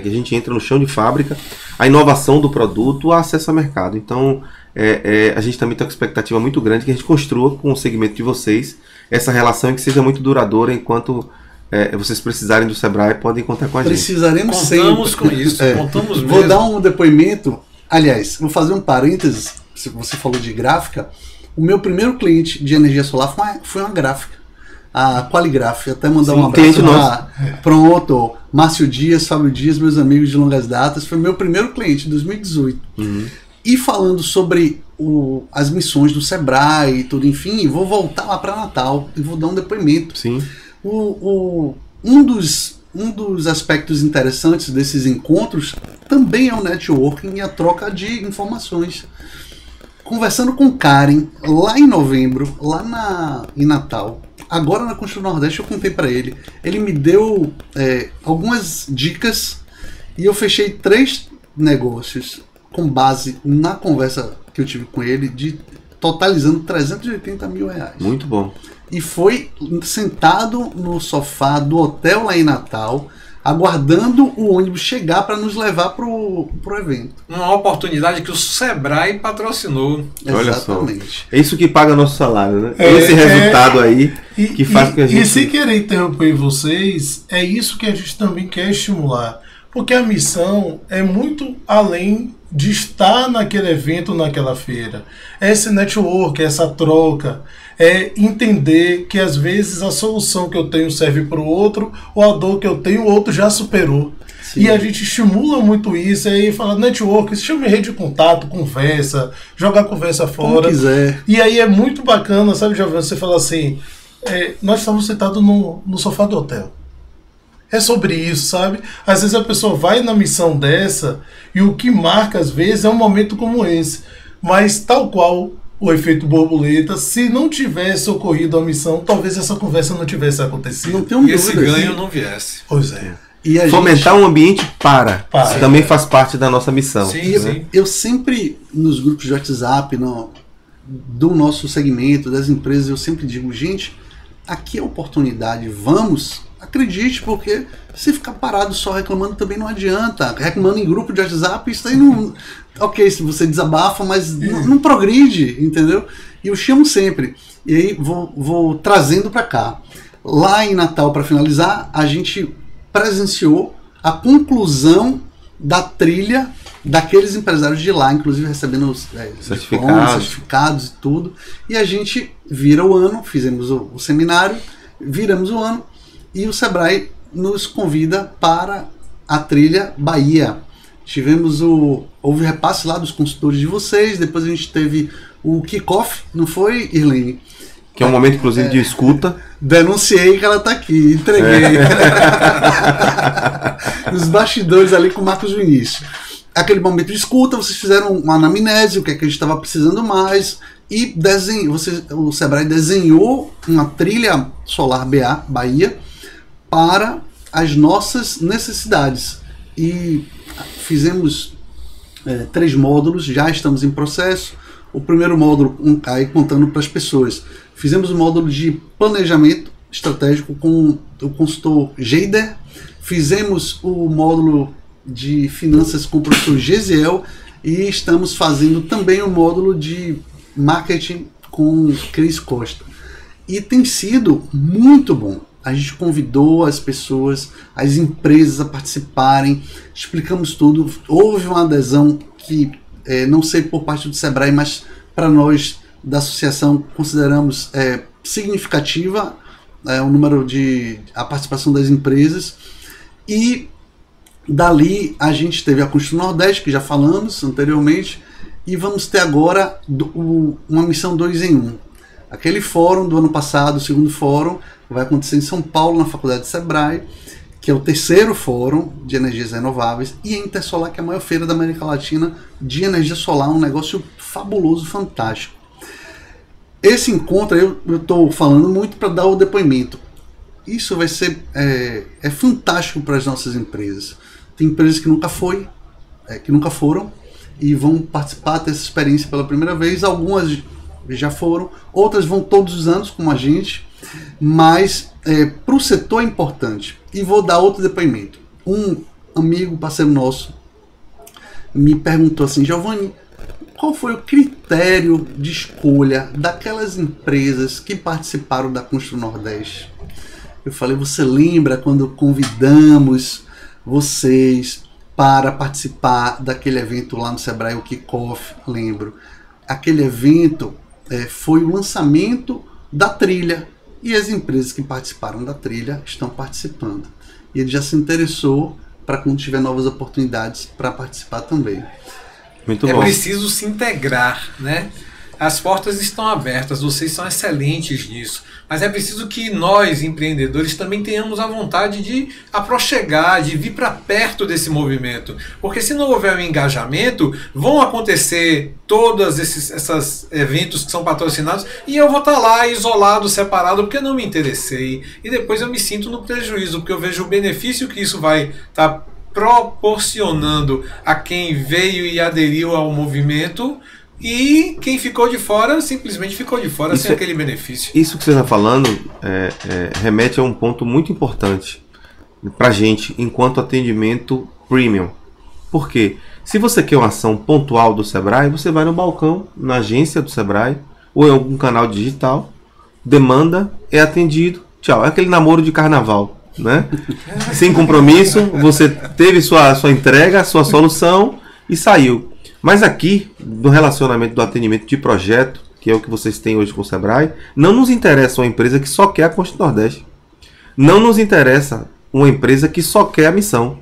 C: que a gente entra no chão de fábrica, a inovação do produto, o acesso ao mercado. Então, a gente também está com expectativa muito grande que a gente construa com o segmento de vocês essa relação e que seja muito duradoura enquanto vocês precisarem do Sebrae, podem contar com a gente.
A: Precisaremos
B: Contamos
A: sempre.
B: Com isso, contamos mesmo.
A: Vou dar um depoimento, aliás, vou fazer um parênteses, se você falou de gráfica, o meu primeiro cliente de energia solar foi uma gráfica. A Qualigraf, até mandar um abraço lá. Pronto, Márcio Dias, Fábio Dias, meus amigos de longas datas, foi meu primeiro cliente em 2018. E falando sobre as missões do Sebrae e tudo, enfim, vou voltar lá para Natal e vou dar um depoimento.
C: Sim.
A: Um dos aspectos interessantes desses encontros também é o networking e a troca de informações. Conversando com Karen lá em novembro, lá em Natal, agora na Construção Nordeste, eu contei para ele. Ele me deu algumas dicas e eu fechei 3 negócios com base na conversa que eu tive com ele, totalizando 380 mil reais.
C: Muito bom.
A: E foi sentado no sofá do hotel lá em Natal, aguardando o ônibus chegar para nos levar pro evento.
B: Uma oportunidade que o Sebrae patrocinou.
C: Olha
A: Exatamente.
C: só. É isso que paga nosso salário, né? Esse resultado aí que faz com que a gente...
D: E sem querer interromper vocês, é isso que a gente também quer estimular. Porque a missão é muito além de estar naquele evento, naquela feira. É esse network, essa troca. É entender que às vezes a solução que eu tenho serve para o outro, ou a dor que eu tenho, o outro já superou. Sim. E a gente estimula muito isso, aí fala network, chama rede de contato, conversa, jogar a conversa fora.
A: Como quiser.
D: E aí é muito bacana, sabe, Giovanni, você fala assim, nós estamos sentados no sofá do hotel. É sobre isso, sabe? Às vezes a pessoa vai na missão dessa e o que marca às vezes é um momento como esse. Mas tal qual o efeito borboleta, se não tivesse ocorrido a missão, talvez essa conversa não tivesse acontecido.
A: Não tem
B: e esse ganho não viesse.
D: Pois é.
A: E
C: fomentar um ambiente isso também faz parte da nossa missão.
B: Sim, sim.
A: Eu sempre, nos grupos de WhatsApp, do nosso segmento, das empresas, eu sempre digo, gente, aqui é oportunidade, vamos... Acredite, porque se ficar parado só reclamando também não adianta. Reclamando em grupo de WhatsApp, isso aí não... Ok, se você desabafa, mas não progride, entendeu? E eu chamo sempre. E aí vou trazendo para cá. Lá em Natal, para finalizar, a gente presenciou a conclusão da trilha daqueles empresários de lá, inclusive recebendo os certificados e tudo. E a gente vira o ano, fizemos o seminário, viramos o ano e o Sebrae nos convida para a trilha Bahia. Houve repasse lá dos consultores de vocês, depois a gente teve o kickoff, não foi, Irlene?
C: Que é um momento, inclusive, de escuta.
A: Denunciei que ela está aqui, entreguei. Os bastidores ali com o Marcos Vinícius. Aquele momento de escuta, vocês fizeram uma anamnese, o que é que a gente estava precisando mais, e o Sebrae desenhou uma trilha solar Bahia para as nossas necessidades. E fizemos 3 módulos, já estamos em processo. O primeiro módulo, aí contando para as pessoas, fizemos o módulo de planejamento estratégico com o consultor Geider, fizemos o módulo de finanças com o professor Gesiel e estamos fazendo também o módulo de marketing com Cris Costa. E tem sido muito bom. A gente convidou as pessoas, as empresas a participarem, explicamos tudo. Houve uma adesão que, não sei por parte do Sebrae, mas para nós da associação consideramos significativa o número a participação das empresas. E dali a gente teve a Construção Nordeste, que já falamos anteriormente, e vamos ter agora uma missão 2 em 1. Aquele fórum do ano passado, o segundo fórum, vai acontecer em São Paulo, na Faculdade de Sebrae, que é o 3º fórum de energias renováveis, e a Intersolar, que é a maior feira da América Latina de energia solar, um negócio fabuloso, fantástico. Esse encontro, eu estou falando muito para dar o depoimento. Isso vai ser fantástico para as nossas empresas. Tem empresas que nunca foram e vão participar dessa experiência pela primeira vez. Algumas já foram, outras vão todos os anos, como a gente, mas para o setor é importante. E vou dar outro depoimento. Um amigo, parceiro nosso, me perguntou assim: Giovanni, qual foi o critério de escolha daquelas empresas que participaram da Construção Nordeste? Eu falei: você lembra quando convidamos vocês para participar daquele evento lá no Sebrae, o Kickoff? Lembro. Aquele evento foi o lançamento da trilha e as empresas que participaram da trilha estão participando. E ele já se interessou para quando tiver novas oportunidades para participar também.
C: Muito bom.
B: É preciso se integrar, né? As portas estão abertas, vocês são excelentes nisso, mas é preciso que nós, empreendedores, também tenhamos a vontade de aproxegar, de vir para perto desse movimento, porque se não houver um engajamento, vão acontecer todos esses eventos que são patrocinados e eu vou estar lá isolado, separado, porque eu não me interessei, e depois eu me sinto no prejuízo, porque eu vejo o benefício que isso vai estar proporcionando a quem veio e aderiu ao movimento. E quem ficou de fora, simplesmente ficou de fora sem aquele benefício.
C: Isso que você está falando remete a um ponto muito importante para a gente, enquanto atendimento premium. Por quê? Se você quer uma ação pontual do Sebrae, você vai no balcão, na agência do Sebrae, ou em algum canal digital, demanda, é atendido, tchau. É aquele namoro de carnaval, né? Sem compromisso, você teve sua entrega, sua solução e saiu. Mas aqui, no relacionamento do atendimento de projeto, que é o que vocês têm hoje com o Sebrae, não nos interessa uma empresa que só quer a Construção Nordeste. Não nos interessa uma empresa que só quer a missão.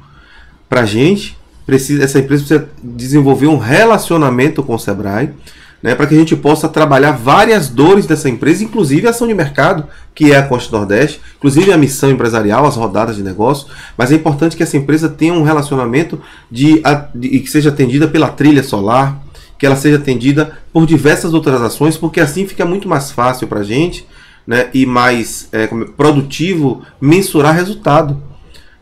C: Para a gente, essa empresa precisa desenvolver um relacionamento com o Sebrae, né, para que a gente possa trabalhar várias dores dessa empresa, inclusive a ação de mercado, que é a Construção Nordeste, inclusive a missão empresarial, as rodadas de negócio, mas é importante que essa empresa tenha um relacionamento e que seja atendida pela trilha solar, que ela seja atendida por diversas outras ações, porque assim fica muito mais fácil para a gente, né, e mais produtivo mensurar resultado,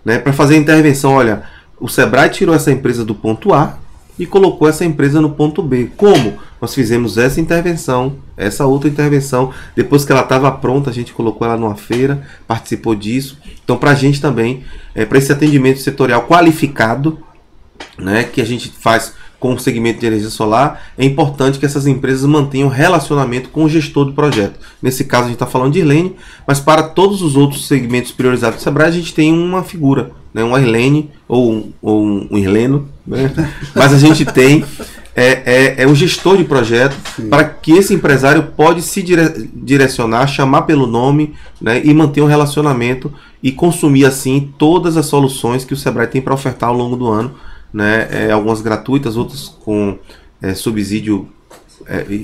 C: né, para fazer a intervenção. Olha, o Sebrae tirou essa empresa do ponto A e colocou essa empresa no ponto B. Como? Nós fizemos essa intervenção, essa outra intervenção. Depois que ela estava pronta, a gente colocou ela numa feira, participou disso. Então, para a gente também, para esse atendimento setorial qualificado, né, que a gente faz com o segmento de energia solar, é importante que essas empresas mantenham relacionamento com o gestor do projeto. Nesse caso a gente está falando de Irlene, mas para todos os outros segmentos priorizados do Sebrae a gente tem uma figura, né, uma Irlene ou um Irleno, né? Mas a gente tem um gestor de projeto. Sim. Para que esse empresário pode se direcionar, chamar pelo nome, né, e manter um relacionamento e consumir assim todas as soluções que o Sebrae tem para ofertar ao longo do ano, né, algumas gratuitas, outras com subsídio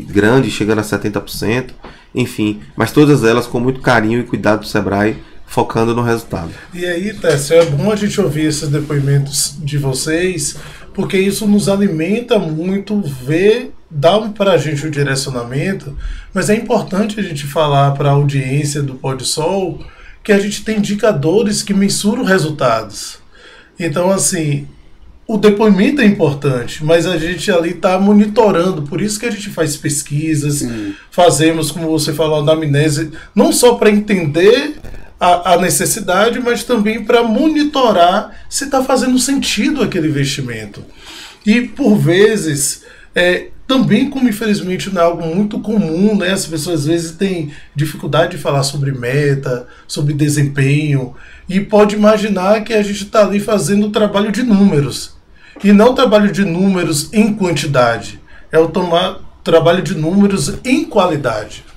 C: grande, chegando a 70%, enfim, mas todas elas com muito carinho e cuidado do Sebrae, focando no resultado.
D: E aí, Técio, é bom a gente ouvir esses depoimentos de vocês, porque isso nos alimenta muito, dá para a gente o direcionamento, mas é importante a gente falar para a audiência do Pôr do Sol que a gente tem indicadores que mensuram resultados. Então, assim, o depoimento é importante, mas a gente ali está monitorando, por isso que a gente faz pesquisas, fazemos, como você falou, a anamnese, não só para entender a necessidade, mas também para monitorar se está fazendo sentido aquele investimento. E, por vezes, também, como infelizmente não é algo muito comum, né? As pessoas às vezes têm dificuldade de falar sobre meta, sobre desempenho, e pode imaginar que a gente está ali fazendo o trabalho de números. E não o trabalho de números em quantidade, é o trabalho de números em qualidade.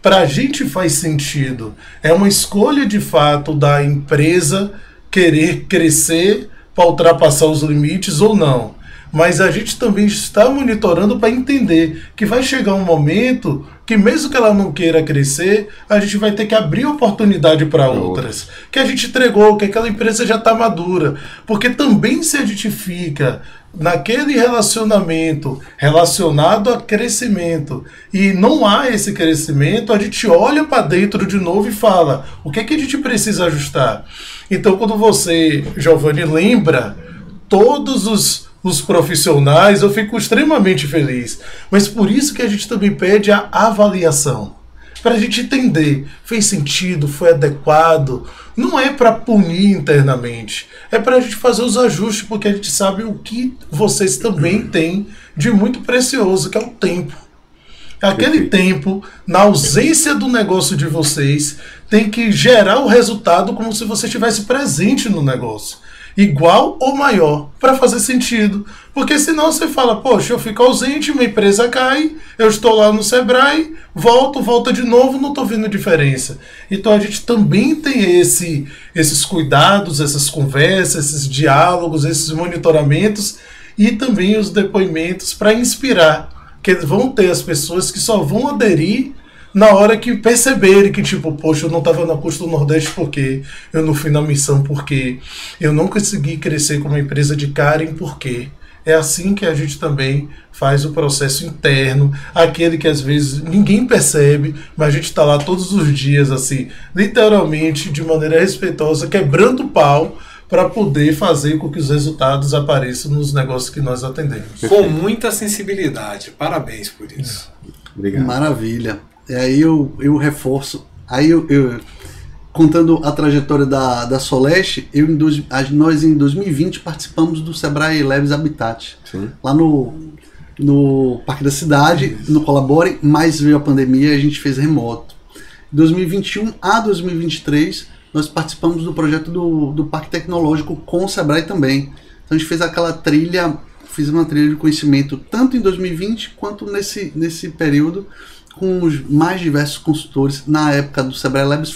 D: Para a gente faz sentido. É uma escolha de fato da empresa querer crescer para ultrapassar os limites ou não. Mas a gente também está monitorando para entender que vai chegar um momento que mesmo que ela não queira crescer, a gente vai ter que abrir oportunidade para outras. Que a gente entregou, que aquela empresa já está madura. Porque também se a gente fica naquele relacionamento relacionado a crescimento e não há esse crescimento, a gente olha para dentro de novo e fala, o que é que a gente precisa ajustar? Então, quando você, Giovanni, lembra todos os profissionais, eu fico extremamente feliz. Mas por isso que a gente também pede a avaliação. Para a gente entender, fez sentido, foi adequado. Não é para punir internamente, é para a gente fazer os ajustes, porque a gente sabe o que vocês também têm de muito precioso, que é o tempo. Aquele tempo, na ausência do negócio de vocês, tem que gerar o resultado como se você estivesse presente no negócio. Igual ou maior, para fazer sentido. Porque senão você fala, poxa, eu fico ausente, minha empresa cai, eu estou lá no Sebrae, volta de novo, não estou vendo diferença. Então a gente também tem esses cuidados, essas conversas, esses diálogos, esses monitoramentos e também os depoimentos para inspirar, que vão ter as pessoas que só vão aderir na hora que perceberem que, tipo, poxa, eu não estava na Custo do Nordeste porque eu não fui na missão, porque eu não consegui crescer como empresa de Karen, porque é assim que a gente também faz o processo interno, aquele que às vezes ninguém percebe, mas a gente está lá todos os dias, assim, literalmente, de maneira respeitosa, quebrando o pau para poder fazer com que os resultados apareçam nos negócios que nós atendemos.
B: Com muita sensibilidade. Parabéns por isso.
A: Obrigado. Maravilha. E aí eu reforço, aí eu contando a trajetória da Soleste, nós em 2020 participamos do Sebrae Labs Habitat. Sim. Lá no Parque da Cidade, no Colabore, mas veio a pandemia e a gente fez remoto. De 2021 a 2023, nós participamos do projeto do Parque Tecnológico com o Sebrae também. Então a gente fez aquela trilha, fiz uma trilha de conhecimento tanto em 2020 quanto nesse período, com os mais diversos consultores. Na época do Sebrae Labs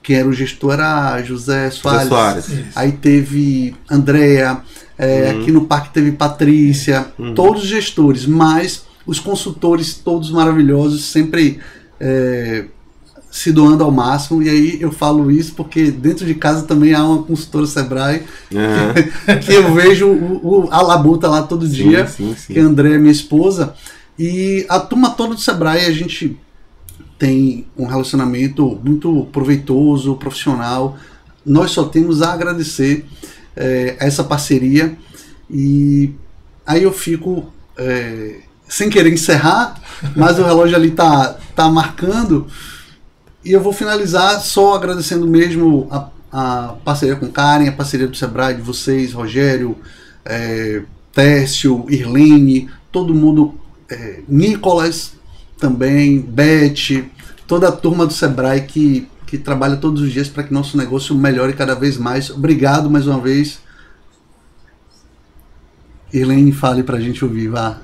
A: quem era o gestor era José Soares. Aí teve Andréa, aqui no parque teve Patrícia, todos os gestores, mas os consultores todos maravilhosos, sempre se doando ao máximo. E aí eu falo isso porque dentro de casa também há uma consultora Sebrae, que eu vejo a labuta lá todo dia, que a Andréa é minha esposa. E a turma toda do Sebrae, a gente tem um relacionamento muito proveitoso, profissional. Nós só temos a agradecer essa parceria. E aí eu fico, sem querer encerrar, mas o relógio ali tá marcando. E eu vou finalizar só agradecendo mesmo a parceria com Karen, a parceria do Sebrae, de vocês, Rogério, Técio, Irlene, todo mundo, Nicolas também, Beth, toda a turma do Sebrae que trabalha todos os dias para que nosso negócio melhore cada vez mais. Obrigado mais uma vez. Irlene, fale para a gente ouvir, vá.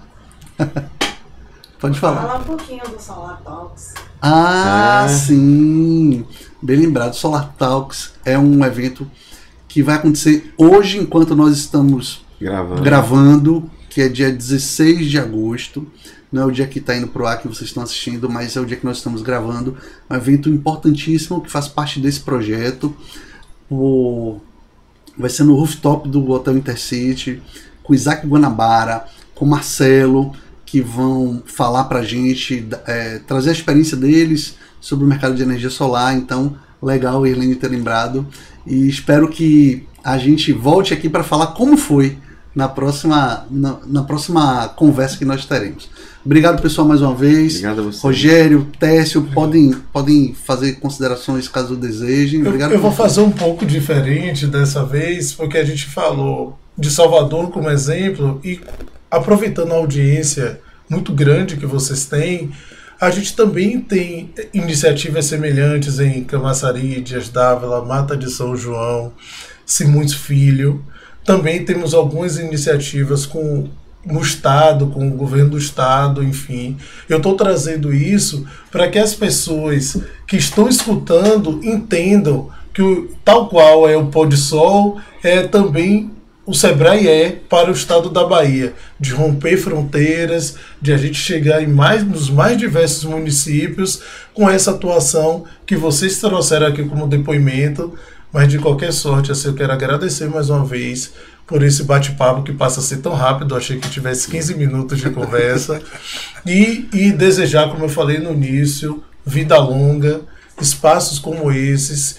A: Pode falar.
E: Fala um pouquinho do Solar Talks.
A: Sim, bem lembrado. Solar Talks é um evento que vai acontecer hoje, enquanto nós estamos gravando, que é dia 16 de agosto. Não é o dia que está indo para o ar que vocês estão assistindo, mas é o dia que nós estamos gravando. Um evento importantíssimo que faz parte desse projeto. Vai ser no rooftop do Hotel Intercity, com Isaac Guanabara, com Marcelo, que vão falar para a gente, trazer a experiência deles sobre o mercado de energia solar. Então, legal, Irlene, ter lembrado. E espero que a gente volte aqui para falar como foi na próxima conversa que nós teremos. Obrigado, pessoal, mais uma vez.
C: Obrigado a você.
A: Rogério, Técio, podem fazer considerações caso desejem. Obrigado.
D: Eu vou fazer um pouco diferente dessa vez, porque a gente falou de Salvador como exemplo e aproveitando a audiência muito grande que vocês têm, a gente também tem iniciativas semelhantes em Camaçari, Dias d'Ávila, Mata de São João, Simões Filho. Também temos algumas iniciativas no Estado, com o governo do Estado, enfim. Eu estou trazendo isso para que as pessoas que estão escutando entendam que, tal qual é o Pôr de Sol, também o Sebrae para o estado da Bahia, de romper fronteiras, de a gente chegar nos mais diversos municípios com essa atuação que vocês trouxeram aqui como depoimento. Mas de qualquer sorte, assim, eu quero agradecer mais uma vez por esse bate-papo que passa a ser tão rápido. Eu achei que tivesse 15 minutos de conversa. E desejar, como eu falei no início, vida longa, espaços como esses,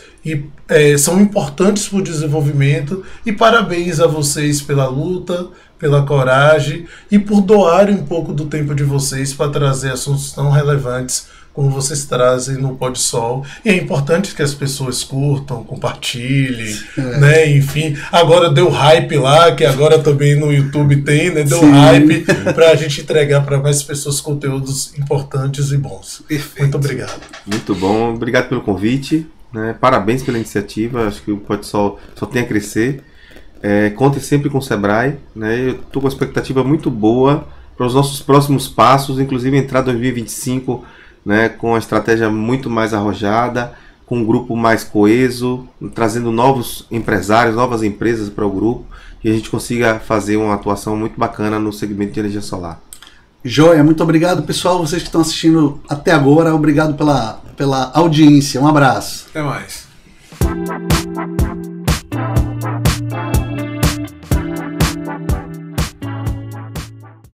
D: são importantes para o desenvolvimento. E parabéns a vocês pela luta, pela coragem e por doarem um pouco do tempo de vocês para trazer assuntos tão relevantes como vocês trazem no Pôr do Sol. E é importante que as pessoas curtam, compartilhem, né? Enfim, agora deu hype lá, que agora também no YouTube tem, né? Deu hype para a gente entregar para mais pessoas conteúdos importantes e bons.
B: Perfeito.
D: Muito obrigado.
C: Muito bom, obrigado pelo convite, né? Parabéns pela iniciativa, acho que o Pôr do Sol só tem a crescer. Contem sempre com o Sebrae, né? Eu estou com uma expectativa muito boa para os nossos próximos passos, inclusive entrar em 2025, né, com uma estratégia muito mais arrojada, com um grupo mais coeso, trazendo novos empresários, novas empresas para o grupo, e a gente consiga fazer uma atuação muito bacana no segmento de energia solar.
A: Joia, muito obrigado, pessoal, vocês que estão assistindo até agora, obrigado pela audiência, um abraço.
B: Até mais.